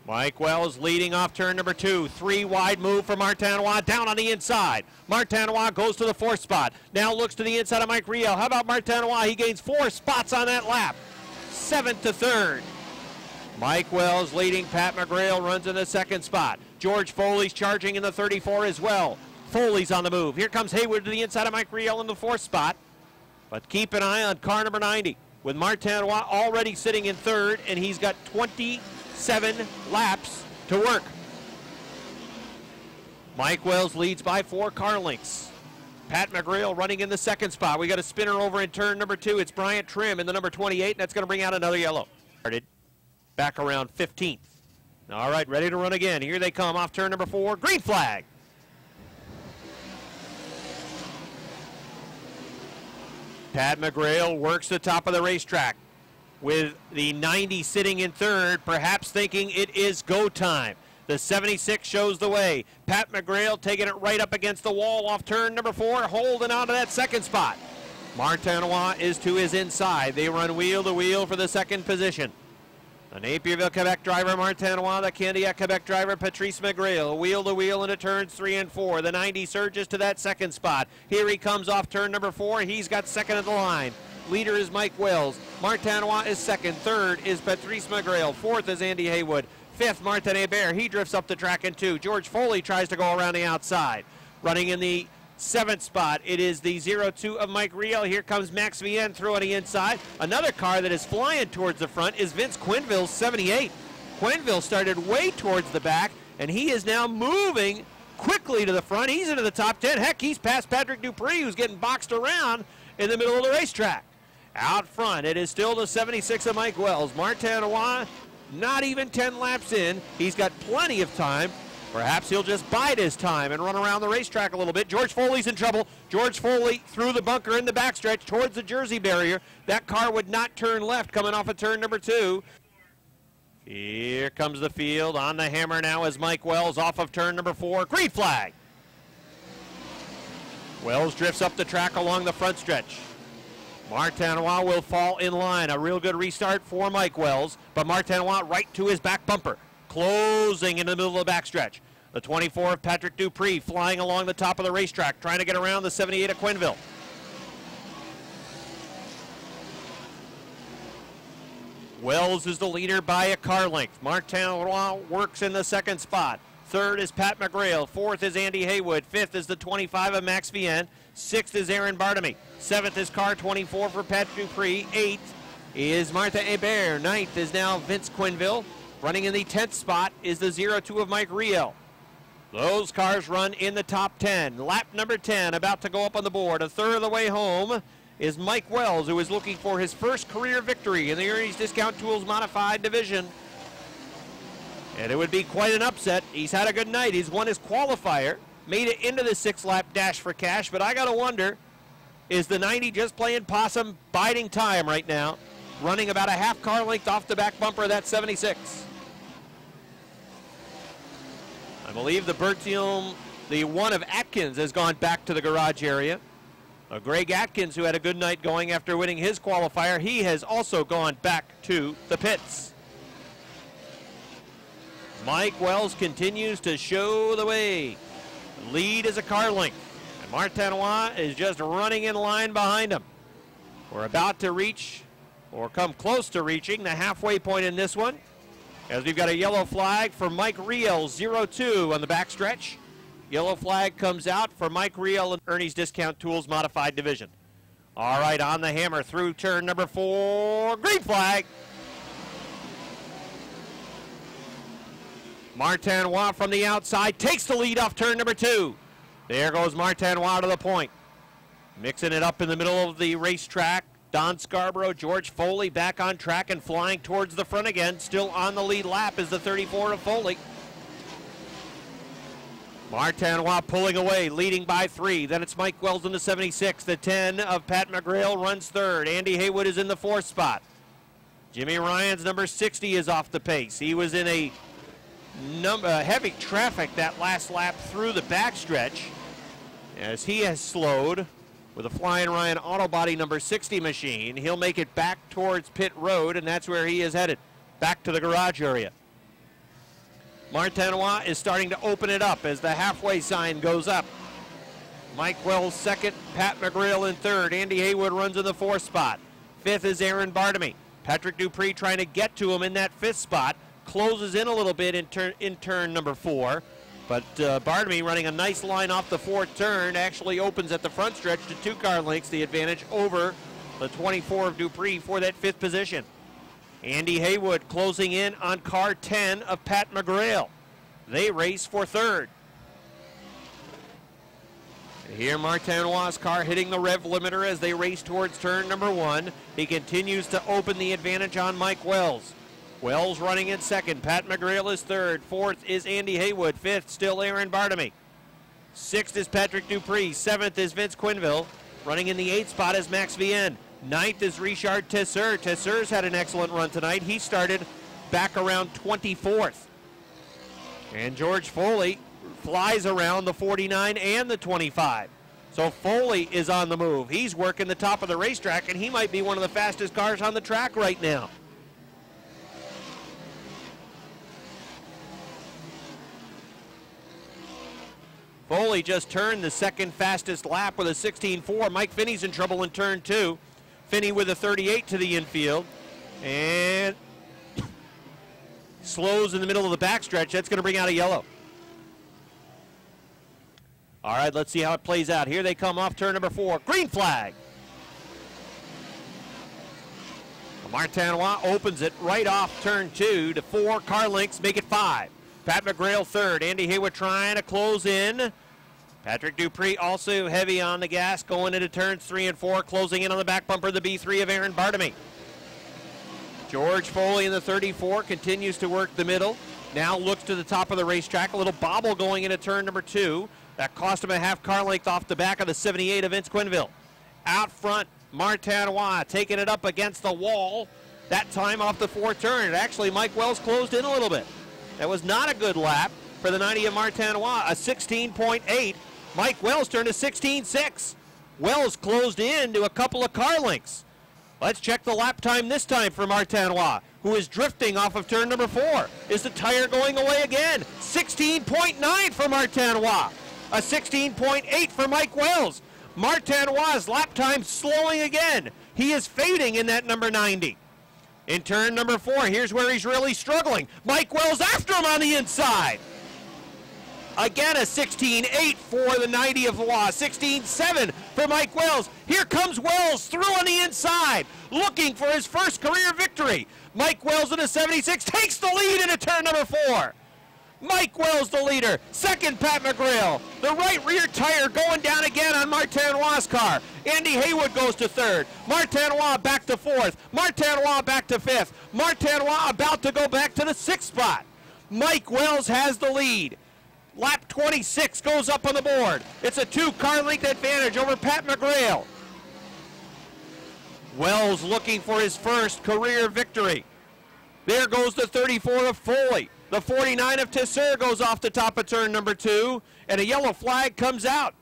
Mike Wells leading off turn number 2. 3 wide move for Martinois down on the inside. Martinois goes to the 4th spot. Now looks to the inside of Mike Riel. How about Martinois? He gains 4 spots on that lap. 7th to 3rd. Mike Wells leading. Pat McGrail runs in the 2nd spot. George Foley's charging in the 34 as well. Foley's on the move. Here comes Haywood to the inside of Mike Riel in the 4th spot. But keep an eye on car number 90 with Martinois already sitting in 3rd, and he's got 27 laps to work. Mike Wells leads by 4 car lengths. Pat McGrail running in the 2nd spot. We got a spinner over in turn number 2. It's Bryant Trim in the number 28, and that's going to bring out another yellow. Started back around 15th. All right, ready to run again. Here they come off turn number 4. Green flag. Pat McGrail works the top of the racetrack with the 90 sitting in 3rd, perhaps thinking it is go time. The 76 shows the way. Pat McGrail taking it right up against the wall off turn number 4, holding on to that 2nd spot. Martinois is to his inside. They run wheel to wheel for the 2nd position. The Napierville, Quebec driver Martinois, the Candiac, Quebec driver Patrice McGrail, wheel to wheel into turns 3 and 4. The 90 surges to that 2nd spot. Here he comes off turn number 4. He's got 2nd of the line. Leader is Mike Wells. Martinois is 2nd. 3rd is Patrice McGrail. 4th is Andy Haywood. 5th, Martin Hebert. He drifts up the track in 2. George Foley tries to go around the outside. Running in the 7th spot, it is the 0-2 of Mike Riel. Here comes Max Vienne through on the inside. Another car that is flying towards the front is Vince Quinville's 78. Quinville started way towards the back, and he is now moving quickly to the front. He's into the top 10. Heck, he's past Patrick Dupree, who's getting boxed around in the middle of the racetrack. Out front, it is still the 76 of Mike Wells. Martinois, not even 10 laps in. He's got plenty of time Perhaps he'll just bide his time and run around the racetrack a little bit. George Foley's in trouble. George Foley through the bunker in the backstretch towards the Jersey barrier. That car would not turn left coming off of turn number 2. Here comes the field. On the hammer now is Mike Wells off of turn number 4. Green flag. Wells drifts up the track along the front stretch. Martinois will fall in line. A real good restart for Mike Wells, but Martinois right to his back bumper, closing in the middle of the backstretch. The 24 of Patrick Dupree flying along the top of the racetrack, trying to get around the 78 of Quinville. Wells is the leader by a car length. Martinois works in the second spot. Third is Pat McGrail. Fourth is Andy Haywood. Fifth is the 25 of Max Vienne. Sixth is Aaron Bartamy. Seventh is car 24 for Pat Dupree. Eighth is Martha Hebert. Ninth is now Vince Quinville. Running in the 10th spot is the 02 of Mike Riel. Those cars run in the top 10. Lap number 10 about to go up on the board. A third of the way home is Mike Wells, who is looking for his first career victory in the Ernie's Discount Tools Modified Division. And it would be quite an upset. He's had a good night. He's won his qualifier, made it into the 6-lap dash for cash, but I got to wonder, is the 90 just playing possum, biding time right now, running about a half car length off the back bumper of that 76? I believe the Bertium, the one of Atkins, has gone back to the garage area. Greg Atkins, who had a good night going after winning his qualifier, he has also gone back to the pits. Mike Wells continues to show the way. The lead is a car length, and Martinois is just running in line behind him. We're about to reach, or come close to reaching, the halfway point in this one, as we've got a yellow flag for Mike Riel, 02 on the backstretch. Yellow flag comes out for Mike Riel and Ernie's Discount Tools Modified Division. All right, on the hammer through turn number 4, green flag. Martinois from the outside takes the lead off turn number 2. There goes Martinois to the point. Mixing it up in the middle of the racetrack. Don Scarborough, George Foley back on track and flying towards the front again. Still on the lead lap is the 34 of Foley. Martinois pulling away, leading by 3. Then it's Mike Wells in the 76. The 10 of Pat McGrail runs third. Andy Haywood is in the 4th spot. Jimmy Ryan's number 60 is off the pace. He was in a heavy traffic that last lap through the backstretch, as he has slowed with a Flying Ryan Auto Body number 60 machine. He'll make it back towards pit road, and that's where he is headed, back to the garage area. Martinois is starting to open it up as the halfway sign goes up. Mike Wells second, Pat McGrail in third. Andy Haywood runs in the 4th spot. 5th is Aaron Bartamy. Patrick Dupree trying to get to him in that 5th spot. Closes in a little bit in turn number 4. But Bartamy running a nice line off the 4th turn actually opens at the front stretch to 2 car lengths, the advantage over the 24 of Dupree for that 5th position. Andy Haywood closing in on car 10 of Pat McGrail. They race for 3rd. Here Martinois' car hitting the rev limiter as they race towards turn number 1. He continues to open the advantage on Mike Wells. Wells running in 2nd. Pat McGrail is 3rd. 4th is Andy Haywood. 5th still Aaron Bartamy. 6th is Patrick Dupree. 7th is Vince Quinville. Running in the 8th spot is Max Vienne. 9th is Richard Tesseur. Tesseur's had an excellent run tonight. He started back around 24th. And George Foley flies around the 49 and the 25. So Foley is on the move. He's working the top of the racetrack, and he might be one of the fastest cars on the track right now. Foley just turned the 2nd fastest lap with a 16.4. Mike Finney's in trouble in turn 2. Finney with a 38 to the infield. And slows in the middle of the backstretch. That's going to bring out a yellow. All right, let's see how it plays out. Here they come off turn number 4. Green flag. Martinois opens it right off turn 2 to 4 car lengths, make it 5. Pat McGrail 3rd. Andy Haywood trying to close in. Patrick Dupree also heavy on the gas going into turns 3 and 4, closing in on the back bumper, the B3 of Aaron Bartamy. George Foley in the 34 continues to work the middle. Now looks to the top of the racetrack. A little bobble going into turn number 2. That cost him a half car length off the back of the 78 of Vince Quinville. Out front, Martinois taking it up against the wall. That time off the 4 turn. Actually, Mike Wells closed in a little bit. That was not a good lap for the 90 of Martinois. A 16.8. Mike Wells turned to 16.6. Wells closed in to a couple of car lengths. Let's check the lap time this time for Martinois, who is drifting off of turn number 4. Is the tire going away again? 16.9 for Martinois. A 16.8 for Mike Wells. Martinois' lap time slowing again. He is fading in that number 90. In turn number 4, here's where he's really struggling. Mike Wells after him on the inside. Again, a 16.8 for the 90 of Waugh. 16.7 for Mike Wells. Here comes Wells through on the inside, looking for his first career victory. Mike Wells in a 76 takes the lead into turn number 4. Mike Wells the leader. Second, Pat McGrail. The right rear tire going down again on Martinois' car. Andy Haywood goes to 3rd. Martinois back to 4th. Martinois back to 5th. Martinois about to go back to the 6th spot. Mike Wells has the lead. Lap 26 goes up on the board. It's a 2-car length advantage over Pat McGrail. Wells looking for his first career victory. There goes the 34 of Foley. The 49 of Tesseur goes off the top of turn number 2, and a yellow flag comes out.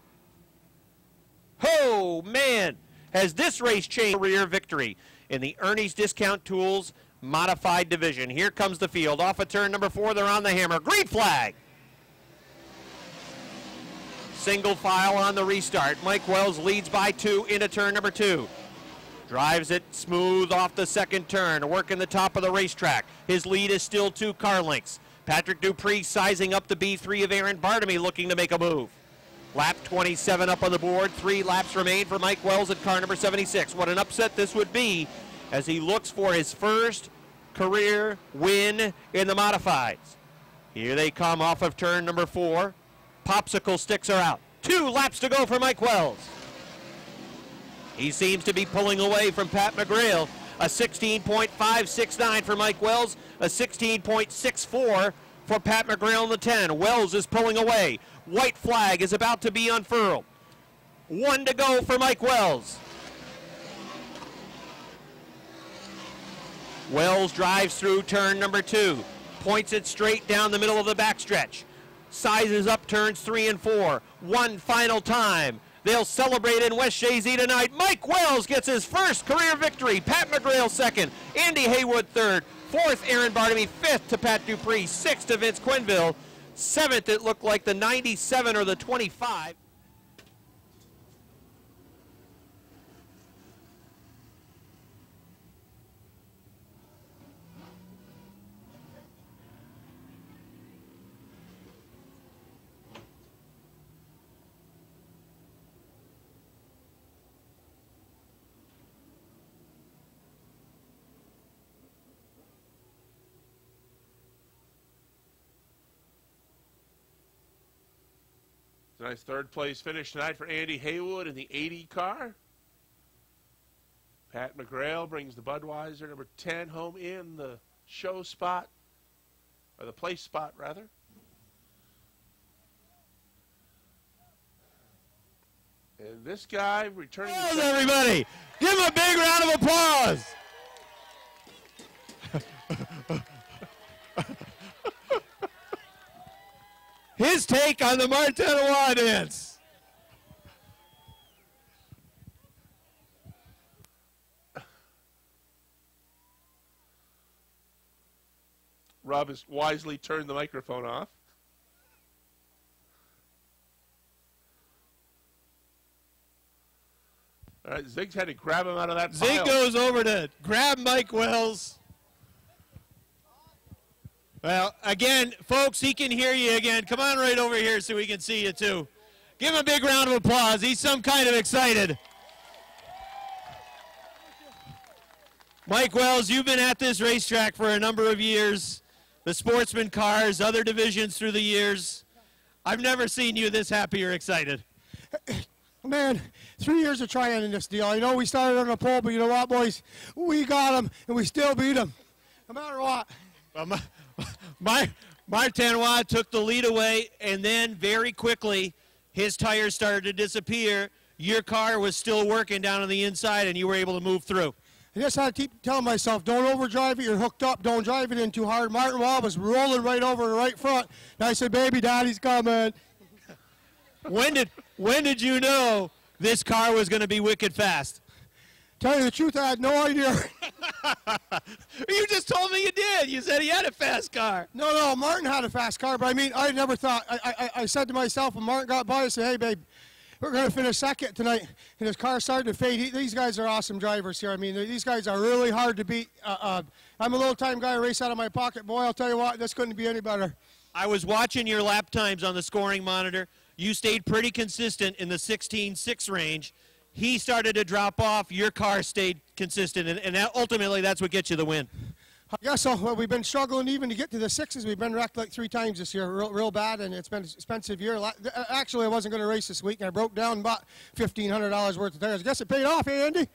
Oh, man, has this race changed career victory in the Ernie's Discount Tools modified division. Here comes the field. Off of turn number 4, they're on the hammer. Green flag. Single file on the restart. Mike Wells leads by 2 into turn number 2. Drives it smooth off the 2nd turn, working the top of the racetrack. His lead is still 2 car lengths. Patrick Dupree sizing up the B3 of Aaron Bartamy, looking to make a move. Lap 27 up on the board. 3 laps remain for Mike Wells at car number 76. What an upset this would be as he looks for his first career win in the modifieds. Here they come off of turn number 4. Popsicle sticks are out. 2 laps to go for Mike Wells. He seems to be pulling away from Pat McGrail. A 16.569 for Mike Wells, a 16.64 for Pat McGrail in the 10. Wells is pulling away. White flag is about to be unfurled. 1 to go for Mike Wells. Wells drives through turn number 2, points it straight down the middle of the backstretch. Sizes up turns 3 and 4. One final time. They'll celebrate in West Chazy tonight. Mike Wells gets his first career victory. Pat McGrail 2nd. Andy Haywood 3rd. 4th, Aaron Bartamy. 5th to Pat Dupree. 6th to Vince Quinville. 7th, it looked like the 97 or the 25. Nice 3rd place finish tonight for Andy Haywood in the 80 car. Pat McGrail brings the Budweiser number 10 home in the show spot, or the place spot rather. And this guy returning. Applause, everybody! Give him a big round of applause! His take on the Martinois dance. Rob has wisely turned the microphone off. All right, Zig's had to grab him out of that pile. Zig goes over to grab Mike Wells. Well, again, folks, he can hear you again. Come on right over here so we can see you, too. Give him a big round of applause. He's some kind of excited. Mike Wells, you've been at this racetrack for a number of years. The sportsman cars, other divisions through the years. I've never seen you this happy or excited. Man, 3 years of trying in this deal. I know we started on the pole, but you know what, boys? We got them, and we still beat them, no matter what. Well, Martinois took the lead away, and then very quickly his tires started to disappear. Your car was still working down on the inside, and you were able to move through. I just had to keep telling myself, don't overdrive it, you're hooked up, don't drive it in too hard. Martinois was rolling right over the right front, and I said, baby, daddy's coming. When did you know this car was going to be wicked fast? Tell you the truth, I had no idea. You just told me you did. You said he had a fast car. No, Martin had a fast car, but I mean, I never thought, I said to myself, when Martin got by, I said, hey, babe, we're going to finish second tonight. And his car started to fade. These guys are awesome drivers here. I mean, these guys are really hard to beat. I'm a little-time guy, race out of my pocket. Boy, I'll tell you what, this couldn't be any better. I was watching your lap times on the scoring monitor. You stayed pretty consistent in the 16.6 range. He started to drop off. Your car stayed consistent, and ultimately that's what gets you the win. I guess so. Well, we've been struggling even to get to the sixes. We've been wrecked like 3 times this year, real bad, and it's been an expensive year. Actually, I wasn't going to race this week, and I broke down and bought $1,500 worth of tires. I guess it paid off, eh, Andy?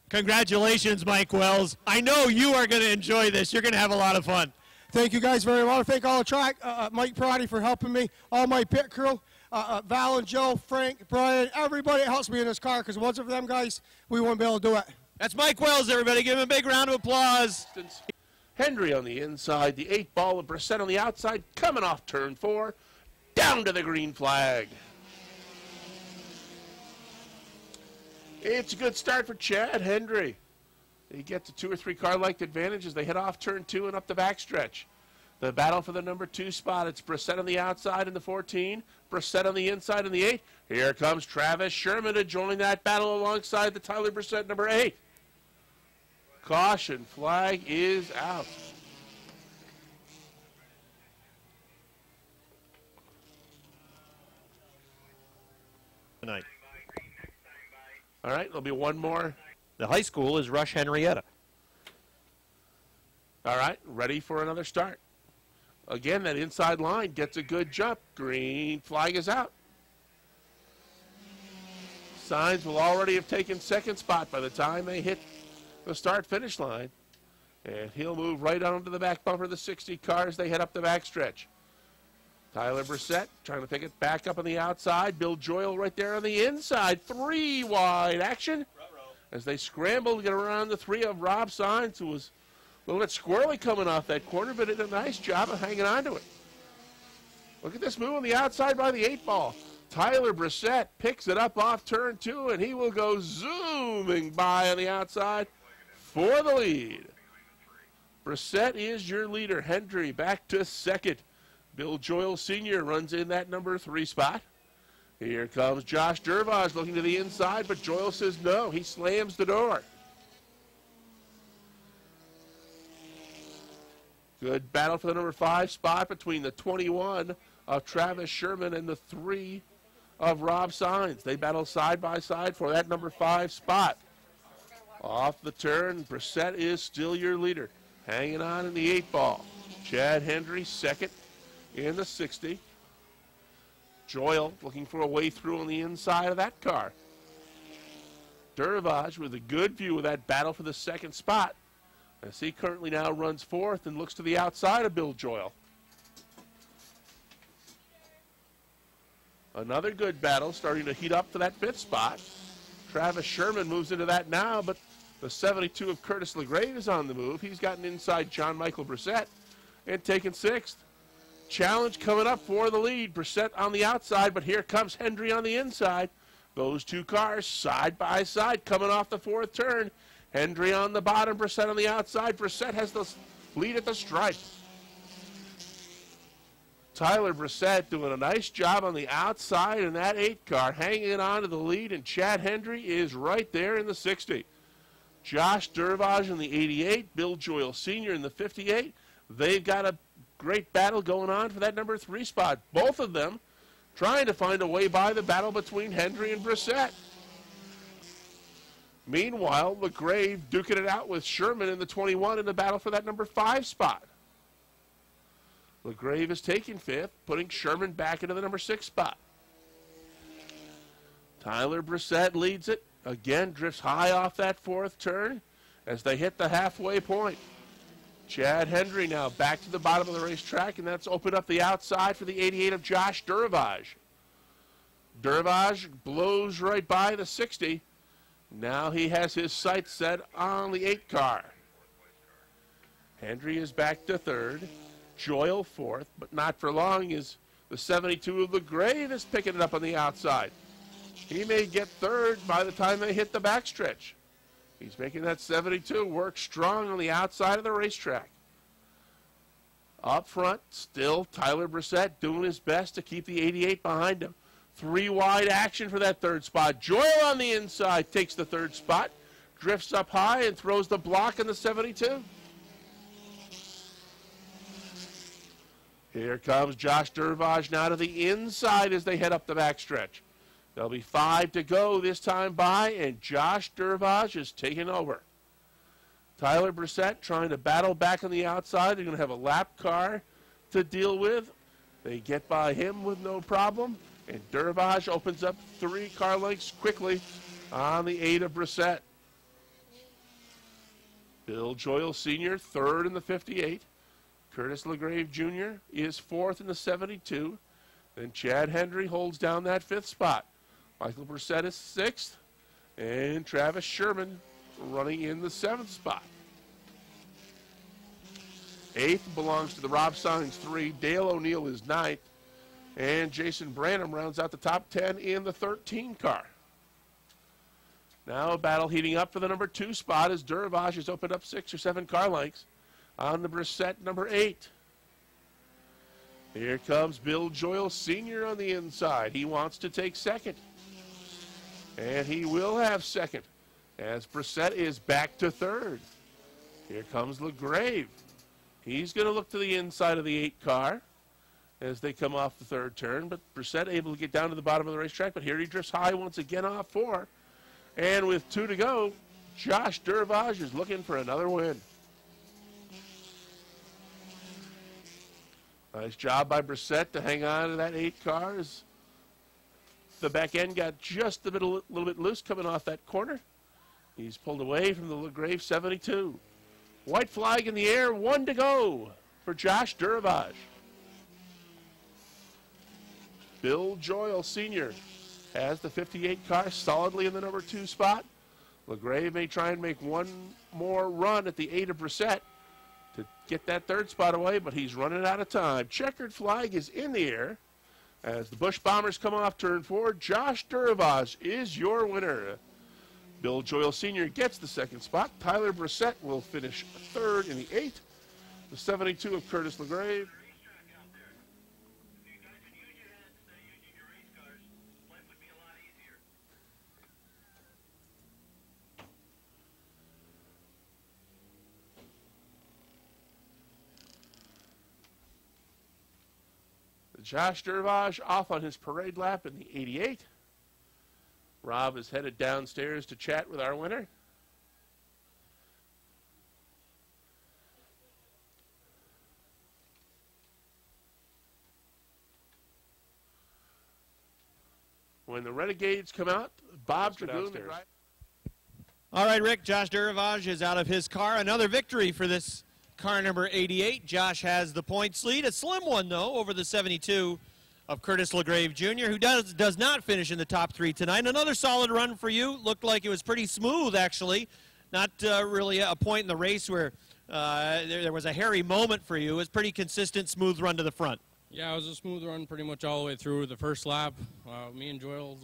Congratulations, Mike Wells. I know you are going to enjoy this. You're going to have a lot of fun. Thank you guys very much. Thank all the track, Mike Perotti for helping me, all my pit crew. Val and Joe, Frank, Brian, everybody that helps me in this car, because once for them guys, we wouldn't be able to do it. That's Mike Wells, everybody. Give him a big round of applause. Hendry on the inside, the 8 ball of Brissett on the outside, coming off turn 4, down to the green flag. It's a good start for Chad Hendry. He gets a 2 or 3 car length advantage as they head off turn 2 and up the backstretch. The battle for the number 2 spot. It's Brissett on the outside in the 14. Brissett on the inside in the 8. Here comes Travis Sherman to join that battle alongside the Tyler Brissett number 8. Caution flag is out. Tonight. All right, there'll be one more. The high school is Rush Henrietta. All right, ready for another start. Again, that inside line gets a good jump. Green flag is out. Signs will already have taken second spot by the time they hit the start-finish line. And he'll move right onto the back bumper of the 60 car as they head up the backstretch. Tyler Brissett trying to pick it back up on the outside. Bill Joyle right there on the inside. 3 wide action as they scramble to get around the 3 of Rob Signs, who was a little bit squirrely coming off that corner, but did a nice job of hanging on to it. Look at this move on the outside by the 8 ball. Tyler Brissett picks it up off turn 2, and he will go zooming by on the outside for the lead. Brissett is your leader. Hendry back to second. Bill Joyle Sr. runs in that number 3 spot. Here comes Josh Dervage looking to the inside, but Joyle says no. He slams the door. Good battle for the number 5 spot between the 21 of Travis Sherman and the 3 of Rob Signs. They battle side by side for that number 5 spot. Off the turn, Brissett is still your leader. Hanging on in the 8 ball. Chad Hendry second in the 60. Joyle looking for a way through on the inside of that car. Dervage with a good view of that battle for the 2nd spot, as he currently now runs 4th and looks to the outside of Bill Joyle. Another good battle starting to heat up for that 5th spot. Travis Sherman moves into that now, but the 72 of Curtis LeGrave is on the move. He's gotten inside John Michael Brissett and taken 6th. Challenge coming up for the lead. Brissett on the outside, but here comes Hendry on the inside. Those 2 cars side by side coming off the 4th turn. Hendry on the bottom, Brissett on the outside. Brissett has the lead at the stripe. Tyler Brissett doing a nice job on the outside in that 8 car, hanging on to the lead, and Chad Hendry is right there in the 60. Josh Dervage in the 88, Bill Joyle Sr. in the 58. They've got a great battle going on for that number 3 spot. Both of them trying to find a way by the battle between Hendry and Brissett. Meanwhile, LeGrave duking it out with Sherman in the 21 in the battle for that number 5 spot. LeGrave is taking 5th, putting Sherman back into the number 6 spot. Tyler Brissett leads it. Again, drifts high off that 4th turn as they hit the halfway point. Chad Hendry now back to the bottom of the racetrack, and that's opened up the outside for the 88 of Josh Duravage. Duravage blows right by the 60. Now he has his sights set on the 8 car. Hendry is back to third. Joyle fourth, but not for long is the 72 of LeGrave is picking it up on the outside. He may get third by the time they hit the backstretch. He's making that 72 work strong on the outside of the racetrack. Up front, still Tyler Brissett doing his best to keep the 88 behind him. 3 wide action for that third spot. Joyle on the inside takes the third spot, drifts up high and throws the block in the 72. Here comes Josh Duravage now to the inside as they head up the backstretch. There'll be 5 to go this time by, and Josh Duravage is taking over. Tyler Brissett trying to battle back on the outside. They're going to have a lap car to deal with. They get by him with no problem, and Duravage opens up 3 car lengths quickly on the 8 of Brissett. Bill Joyle Sr., third in the 58. Curtis LeGrave Jr. is fourth in the 72. Then Chad Hendry holds down that 5th spot. Michael Brissett is 6th. And Travis Sherman running in the 7th spot. 8th belongs to the Rob Signs 3. Dale O'Neill is 9th. And Jason Branham rounds out the top 10 in the 13 car. Now a battle heating up for the number 2 spot as Duravage has opened up 6 or 7 car lengths on the Brissett number 8. Here comes Bill Joyle Sr. on the inside. He wants to take second. And he will have second as Brissett is back to third. Here comes LeGrave. He's going to look to the inside of the 8 car as they come off the 3rd turn, but Brissett able to get down to the bottom of the racetrack, but here he drifts high once again off 4. And with 2 to go, Josh Duravage is looking for another win. Nice job by Brissett to hang on to that 8 car as the back end got just a little bit loose coming off that corner. He's pulled away from the LeGrave 72. White flag in the air, 1 to go for Josh Duravage. Bill Joyle Sr. has the 58 car solidly in the number 2 spot. LeGrave may try and make one more run at the 8 of Brissett to get that 3rd spot away, but he's running out of time. Checkered flag is in the air as the Busch Bombers come off turn 4. Josh Duravage is your winner. Bill Joyle Sr. gets the 2nd spot. Tyler Brissett will finish 3rd in the 8. The 72 of Curtis LeGrave. Josh Duravage off on his parade lap in the 88. Rob is headed downstairs to chat with our winner. When the Renegades come out, Bob Dragoon. All right, Rick, Josh Duravage is out of his car. Another victory for this car number 88. Josh has the points lead. A slim one, though, over the 72 of Curtis LeGrave Jr., who does not finish in the top 3 tonight. Another solid run for you. Looked like it was pretty smooth, actually. Not really a point in the race where there was a hairy moment for you. It was pretty consistent, smooth run to the front. Yeah, it was a smooth run pretty much all the way through the first lap. Me and Joyle,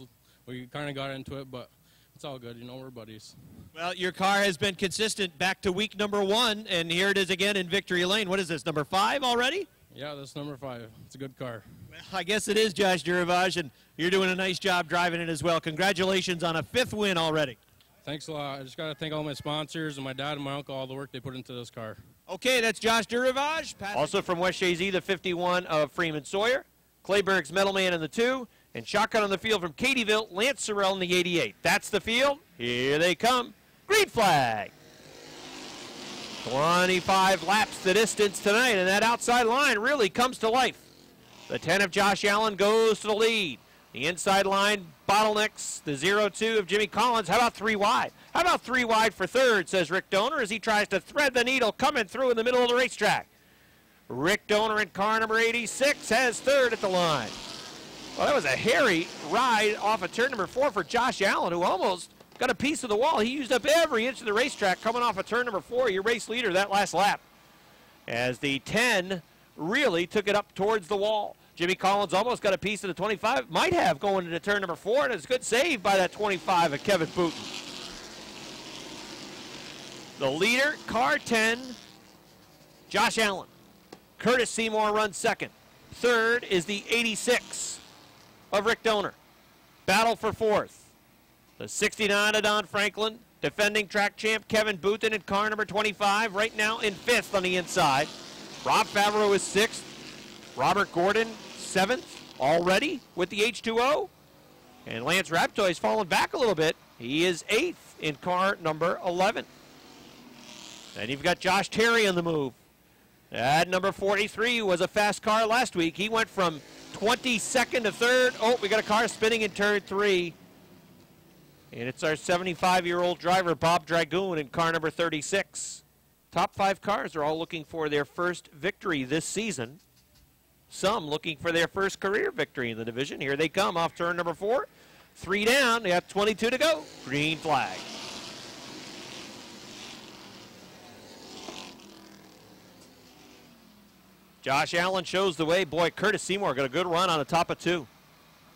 we kind of got into it, but it's all good. You know, we're buddies. Well, your car has been consistent back to week number 1, and here it is again in Victory Lane. What is this, number 5 already? Yeah, that's number 5. It's a good car. Well, I guess it is, Josh Duravage, and you're doing a nice job driving it as well. Congratulations on a 5th win already. Thanks a lot. I just got to thank all my sponsors and my dad and my uncle, all the work they put into this car. Okay, that's Josh Duravage. Also from West Shazy, the 51 of Freeman Sawyer. Clayburgh's Metal Man in the 2. And shotgun on the field from Cadyville, Lance Sorrell in the 88. That's the field. Here they come. Green flag. 25 laps the distance tonight, and that outside line really comes to life. The 10 of Josh Allen goes to the lead. The inside line bottlenecks the 0-2 of Jimmy Collins. How about 3 wide? How about 3 wide for third, says Rick Donor, as he tries to thread the needle coming through in the middle of the racetrack. Rick Donor in car number 86 has third at the line. Well, that was a hairy ride off of turn number 4 for Josh Allen, who almost got a piece of the wall. He used up every inch of the racetrack coming off of turn number 4, your race leader that last lap, as the 10 really took it up towards the wall. Jimmy Collins almost got a piece of the 25, might have going into turn number 4, and it's a good save by that 25 of Kevin Booten. The leader, car 10, Josh Allen. Curtis Seymour runs second. Third is the 86 of Rick Donor. Battle for fourth. The 69 of Don Franklin. Defending track champ Kevin Booten in car number 25. Right now in fifth on the inside. Rob Favreau is sixth. Robert Gordon, seventh already with the H2O. And Lance Raptoy's fallen back a little bit. He is eighth in car number 11. Then you've got Josh Terry on the move. At number 43 was a fast car last week. He went from 22nd to third. Oh, we got a car spinning in turn 3. And it's our 75-year-old driver, Bob Dragoon, in car number 36. Top 5 cars are all looking for their first victory this season. Some looking for their first career victory in the division. Here they come off turn number 4. 3 down. They have 22 to go. Green flag. Josh Allen shows the way. Boy, Curtis Seymour got a good run on the top of 2.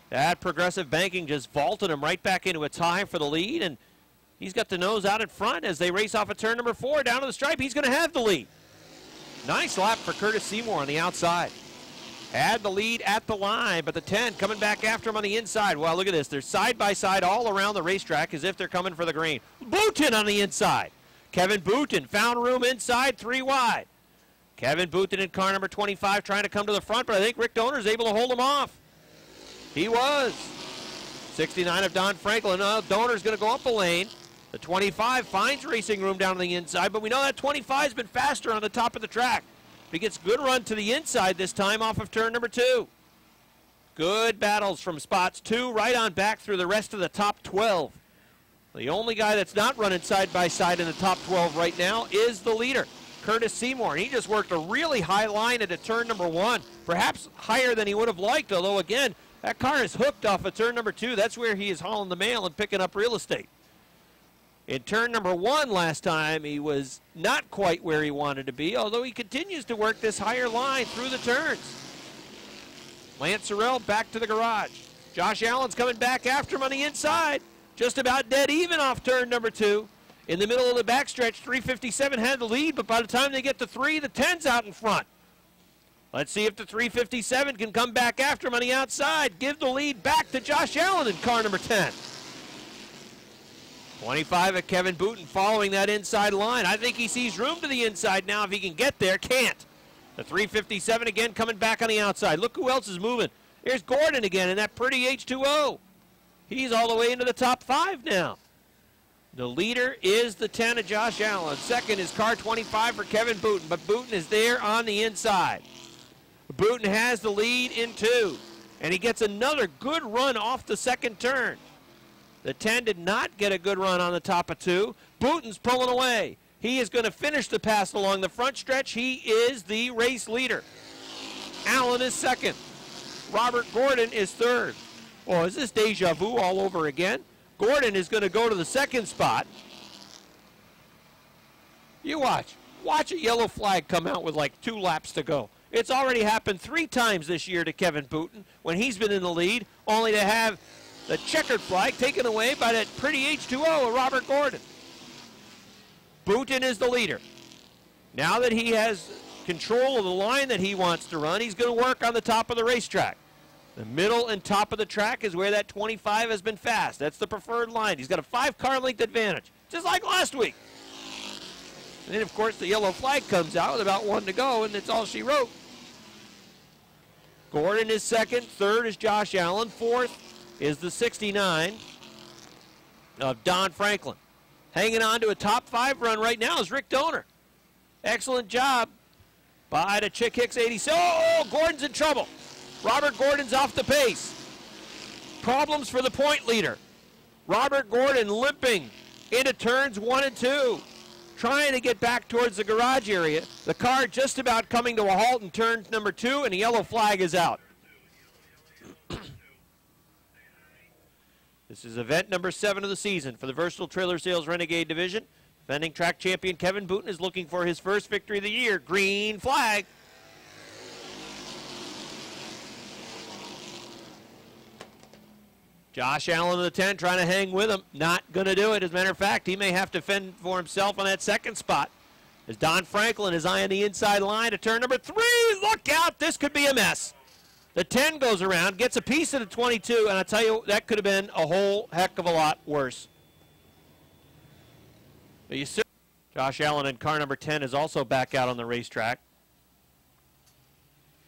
That progressive banking just vaulted him right back into a tie for the lead, and he's got the nose out in front as they race off of turn number 4 down to the stripe. He's going to have the lead. Nice lap for Curtis Seymour on the outside. Had the lead at the line, but the 10 coming back after him on the inside. Well, look at this. They're side by side all around the racetrack as if they're coming for the green. Booten on the inside. Kevin Booten found room inside, 3 wide. Kevin Booten in car number 25 trying to come to the front, but I think Rick Donor is able to hold him off. He was. 69 of Don Franklin. Donor's going to go up a lane. The 25 finds racing room down on the inside, but we know that 25's been faster on the top of the track. He gets good run to the inside this time off of turn number 2. Good battles from spots 2 right on back through the rest of the top 12. The only guy that's not running side by side in the top 12 right now is the leader, Curtis Seymour. He just worked a really high line at turn number 1, perhaps higher than he would have liked, although again, that car is hooked off of turn number 2. That's where he is hauling the mail and picking up real estate. In turn number 1 last time, he was not quite where he wanted to be, although he continues to work this higher line through the turns. Lance Sorrell back to the garage. Josh Allen's coming back after him on the inside. Just about dead even off turn number 2. In the middle of the backstretch, 357 had the lead, but by the time they get to 3, the 10's out in front. Let's see if the 357 can come back after him on the outside. Give the lead back to Josh Allen in car number 10. 25 at Kevin Booten following that inside line. I think he sees room to the inside now if he can get there. Can't. The 357 again coming back on the outside. Look who else is moving. Here's Gordon again in that pretty H2O. He's all the way into the top 5 now. The leader is the 10 of Josh Allen. Second is car 25 for Kevin Booten, but Booten is there on the inside. Booten has the lead in 2, and he gets another good run off the second turn. The 10 did not get a good run on the top of 2. Booten's pulling away. He is going to finish the pass along the front stretch. He is the race leader. Allen is second. Robert Gordon is third. Oh, is this deja vu all over again? Gordon is going to go to the second spot. You watch. Watch a yellow flag come out with like 2 laps to go. It's already happened 3 times this year to Kevin Booten when he's been in the lead, only to have the checkered flag taken away by that pretty H2O of Robert Gordon. Booten is the leader. Now that he has control of the line that he wants to run, he's going to work on the top of the racetrack. The middle and top of the track is where that 25 has been fast. That's the preferred line. He's got a 5-car length advantage, just like last week. And then, of course, the yellow flag comes out with about 1 to go, and that's all she wrote. Gordon is second. Third is Josh Allen. Fourth is the 69 of Don Franklin. Hanging on to a top 5 run right now is Rick Donor. Excellent job by the Chick Hicks 86. Oh, Gordon's in trouble. Robert Gordon's off the pace. Problems for the point leader. Robert Gordon limping into turns 1 and 2. Trying to get back towards the garage area. The car just about coming to a halt in turn number 2, and the yellow flag is out. This is event number 7 of the season for the Versatile Trailer Sales Renegade Division. Defending track champion Kevin Booten is looking for his first victory of the year. Green flag. Josh Allen of the 10 trying to hang with him. Not going to do it. As a matter of fact, he may have to fend for himself on that second spot. As Don Franklin is eyeing the inside line to turn number 3. Look out, this could be a mess. The 10 goes around, gets a piece of the 22, and I tell you, that could have been a whole heck of a lot worse. But you see, Josh Allen in car number 10 is also back out on the racetrack.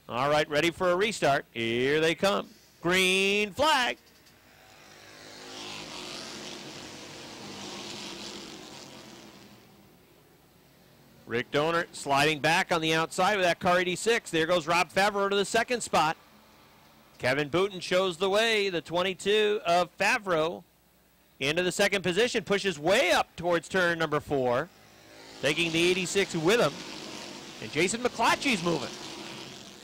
All right, ready for a restart. Here they come. Green flag. Rick Donert sliding back on the outside with that car 86. There goes Rob Favreau to the second spot. Kevin Booten shows the way. The 22 of Favreau into the second position. Pushes way up towards turn number 4. Taking the 86 with him. And Jason McClatchy's moving.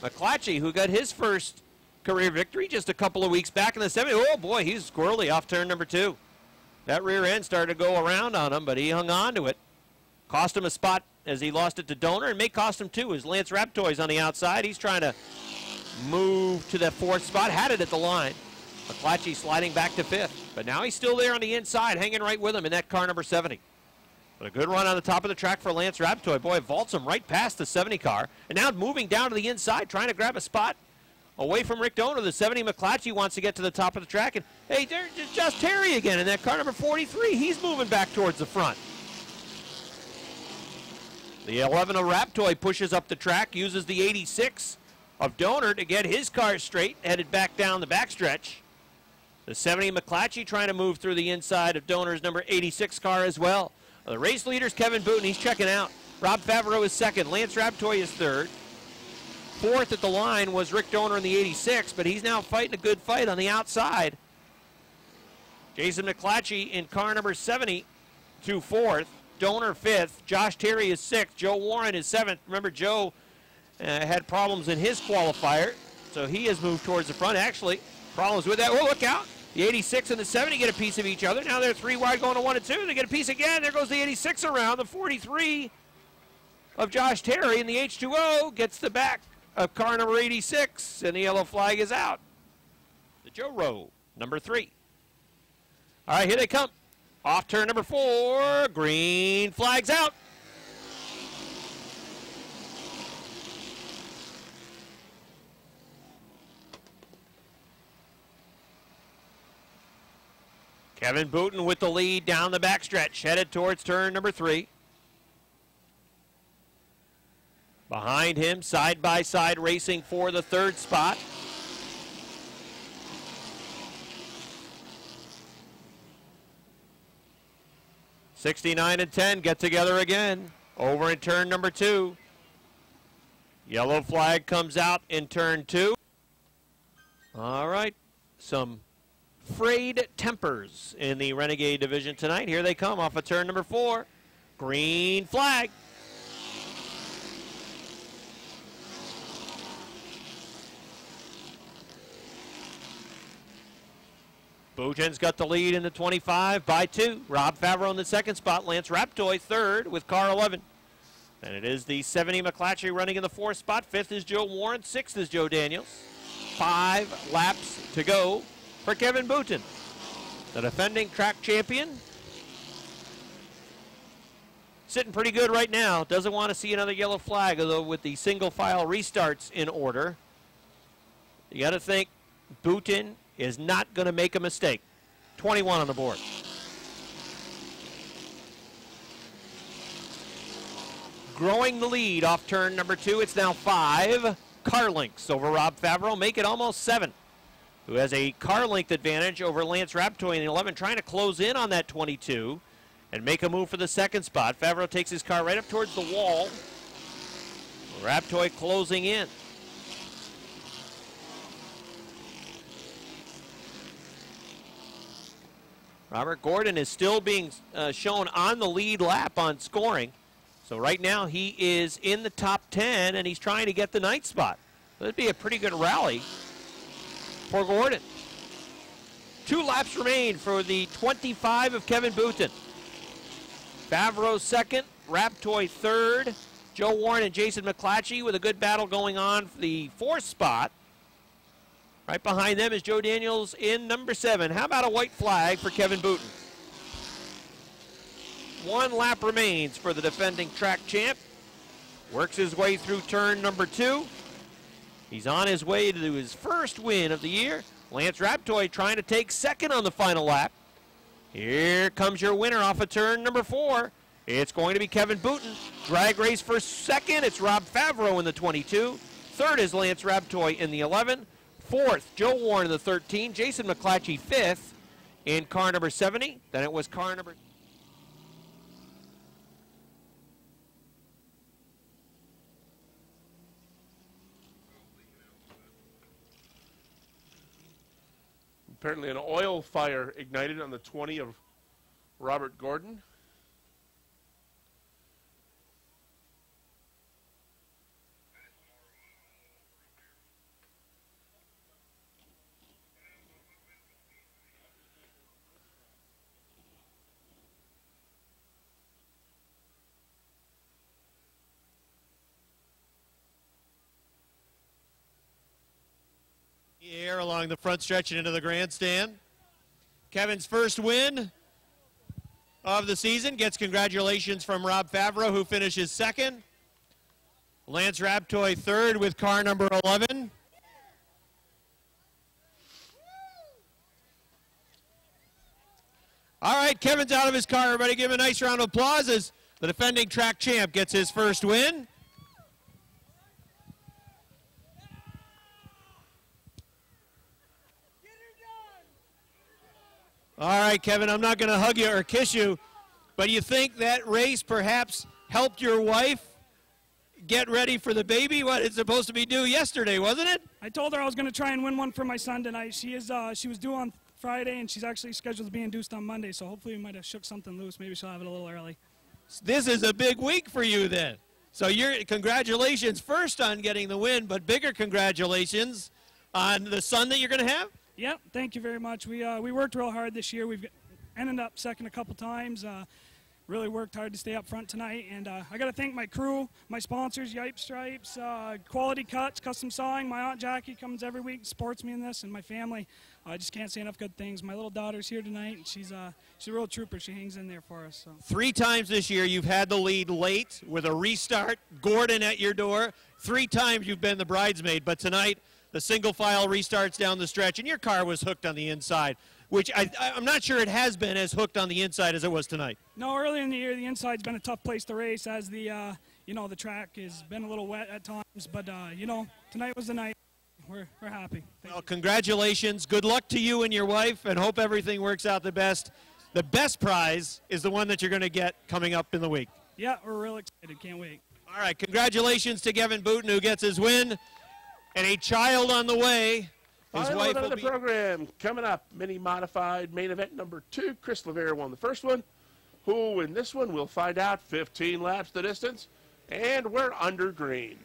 McClatchy, who got his first career victory just a couple of weeks back in the 70s. Oh, boy, he's squirrely off turn number 2. That rear end started to go around on him, but he hung on to it. Cost him a spot as he lost it to Donor, and may cost him 2 as Lance Raptoy's on the outside. He's trying to move to that 4th spot. Had it at the line. McClatchy sliding back to 5th. But now he's still there on the inside, hanging right with him in that car number 70. But a good run on the top of the track for Lance Raptoy. Boy, vaults him right past the 70 car. And now moving down to the inside, trying to grab a spot away from Rick Donor. The 70 McClatchy wants to get to the top of the track. And hey, there's just Terry again in that car number 43. He's moving back towards the front. The 11 of Raptoy pushes up the track, uses the 86 of Donor to get his car straight, headed back down the backstretch. The 70 McClatchy trying to move through the inside of Donor's number 86 car as well. The race leader's Kevin Booten. He's checking out. Rob Favreau is 2nd. Lance Raptoy is 3rd. 4th at the line was Rick Donor in the 86, but he's now fighting a good fight on the outside. Jason McClatchy in car number 70 to 4th. Donor 5th. Josh Terry is 6th. Joe Warren is 7th. Remember, Joe had problems in his qualifier, so he has moved towards the front. Actually, problems with that. Oh, look out. The 86 and the 70 get a piece of each other. Now they're 3 wide going to 1 and 2. They get a piece again. There goes the 86 around. The 43 of Josh Terry, and the H2O gets the back of car number 86, and the yellow flag is out. The Joe Rowe, number 3. All right, here they come. Off turn number 4, green flag's out. Kevin Booten with the lead down the backstretch, headed towards turn number 3. Behind him, side-by-side racing for the 3rd spot. '69 and 10 get together again over in turn number 2. Yellow flag comes out in turn 2. All right, some frayed tempers in the Renegade division tonight. Here they come off of turn number 4. Green flag. Booten's got the lead in the 25 by 2. Rob Favreau in the 2nd spot. Lance Raptoy 3rd with car 11. And it is the 70 McClatchy running in the 4th spot. 5th is Joe Warren. 6th is Joe Daniels. 5 laps to go for Kevin Booten, the defending track champion. Sitting pretty good right now. Doesn't want to see another yellow flag, although with the single file restarts in order. You got to think Booten is not going to make a mistake. 21 on the board. Growing the lead off turn number 2. It's now 5 car lengths over Rob Favreau. Make it almost 7. Who has a car length advantage over Lance Raptoy in the 11, trying to close in on that 22 and make a move for the 2nd spot. Favreau takes his car right up towards the wall. Raptoy closing in. Robert Gordon is still being shown on the lead lap on scoring. So right now he is in the top 10, and he's trying to get the ninth spot. That'd be a pretty good rally for Gordon. 2 laps remain for the 25 of Kevin Booten. Favreau second, Raptoy third, Joe Warren and Jason McClatchy with a good battle going on for the 4th spot. Right behind them is Joe Daniels in number 7. How about a white flag for Kevin Booten? 1 lap remains for the defending track champ. Works his way through turn number 2. He's on his way to his first win of the year. Lance Raptoy trying to take second on the final lap. Here comes your winner off of turn number 4. It's going to be Kevin Booten. Drag race for second. It's Rob Favreau in the 22. Third is Lance Raptoy in the 11. Fourth, Joe Warren in the 13. Jason McClatchy fifth in car number 70. Then it was car number... Apparently an oil fire ignited on the 20 of Robert Gordon. Air along the front stretch and into the grandstand. Kevin's first win of the season gets congratulations from Rob Favreau, who finishes second. Lance Raptoy third with car number 11. All right, Kevin's out of his car. Everybody give him a nice round of applause as the defending track champ gets his first win. All right, Kevin, I'm not going to hug you or kiss you, but you think that race perhaps helped your wife get ready for the baby? What, it's supposed to be due yesterday, wasn't it? I told her I was going to try and win one for my son tonight. She was due on Friday, and she's actually scheduled to be induced on Monday, so hopefully we might have shook something loose. Maybe she'll have it a little early. This is a big week for you then. So congratulations first on getting the win, but bigger congratulations on the son that you're going to have? Yep, thank you very much. We worked real hard this year. We've ended up second a couple times. Really worked hard to stay up front tonight. And I got to thank my crew, my sponsors, Yipe Stripes, Quality Cuts, Custom Sawing. My Aunt Jackie comes every week, supports me in this, and my family. I just can't say enough good things. My little daughter's here tonight, and she's a real trooper. She hangs in there for us. So. 3 times this year you've had the lead late with a restart, Gordon at your door. 3 times you've been the bridesmaid, but tonight the single file restarts down the stretch, and your car was hooked on the inside, which I'm not sure it has been as hooked on the inside as it was tonight. No, early in the year, the inside's been a tough place to race as the track has been a little wet at times. But, tonight was the night. We're happy. Well, congratulations. Good luck to you and your wife, and hope everything works out the best. The best prize is the one that you're going to get coming up in the week. Yeah, we're real excited. Can't wait. All right, congratulations to Kevin Booten, who gets his win. And a child on the way. His wife will the be... program coming up. Mini modified main event number 2. Chris Lavere won the first one. Who will win this one? We'll find out. 15 laps the distance. And we're under green.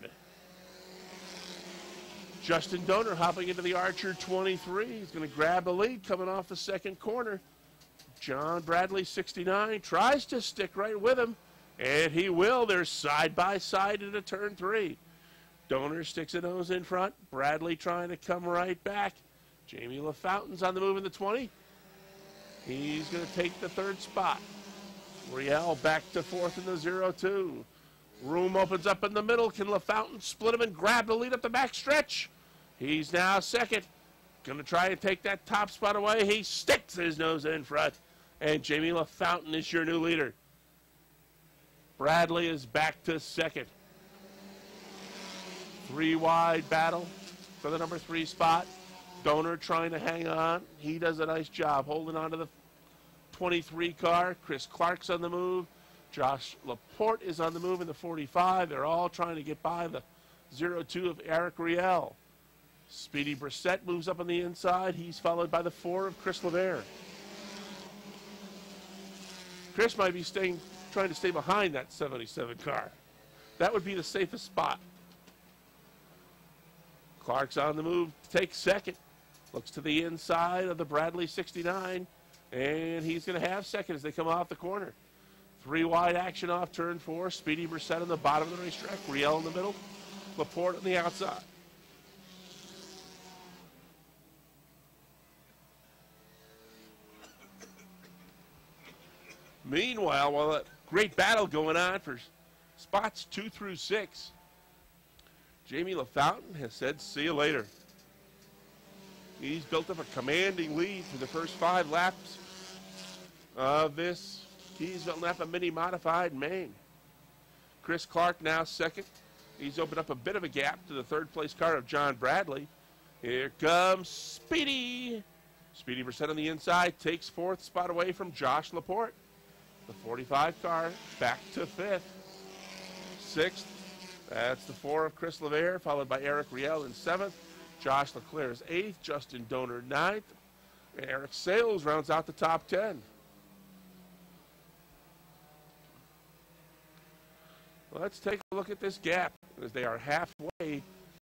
Justin Donor hopping into the Archer 23. He's going to grab the lead coming off the second corner. John Bradley 69 tries to stick right with him. And he will. They're side by side into turn 3. Donor sticks a nose in front. Bradley trying to come right back. Jamie LaFountain's on the move in the 20. He's going to take the 3rd spot. Riel back to 4th in the 0-2. Room opens up in the middle. Can LaFountain split him and grab the lead up the back stretch? He's now 2nd. Going to try and take that top spot away. He sticks his nose in front. And Jamie LaFountain is your new leader. Bradley is back to 2nd. 3-wide battle for the number 3 spot. Donor trying to hang on. He does a nice job holding on to the 23 car. Chris Clark's on the move. Josh Laporte is on the move in the 45. They're all trying to get by the 0-2 of Eric Riel. Speedy Brissett moves up on the inside. He's followed by the 4 of Chris Lavere. Chris might be trying to stay behind that 77 car. That would be the safest spot. Clark's on the move to take second. Looks to the inside of the Bradley 69, and he's going to have second as they come off the corner. 3 wide action off turn 4. Speedy Brissett on the bottom of the racetrack. Riel in the middle. Laporte on the outside. Meanwhile, while a great battle going on for spots 2 through 6, Jamie LaFountain has said, see you later. He's built up a commanding lead for the first 5 laps of this Keysville Napa Mini Modified main. Chris Clark now second. He's opened up a bit of a gap to the third place car of John Bradley. Here comes Speedy. Speedy Brissett on the inside takes 4th spot away from Josh Laporte. The 45 car back to 5th. 6th, that's the 4 of Chris LeVere, followed by Eric Riel in 7th. Josh Leclerc is 8th. Justin Donor 9th. And Eric Sales rounds out the top 10. Let's take a look at this gap as they are halfway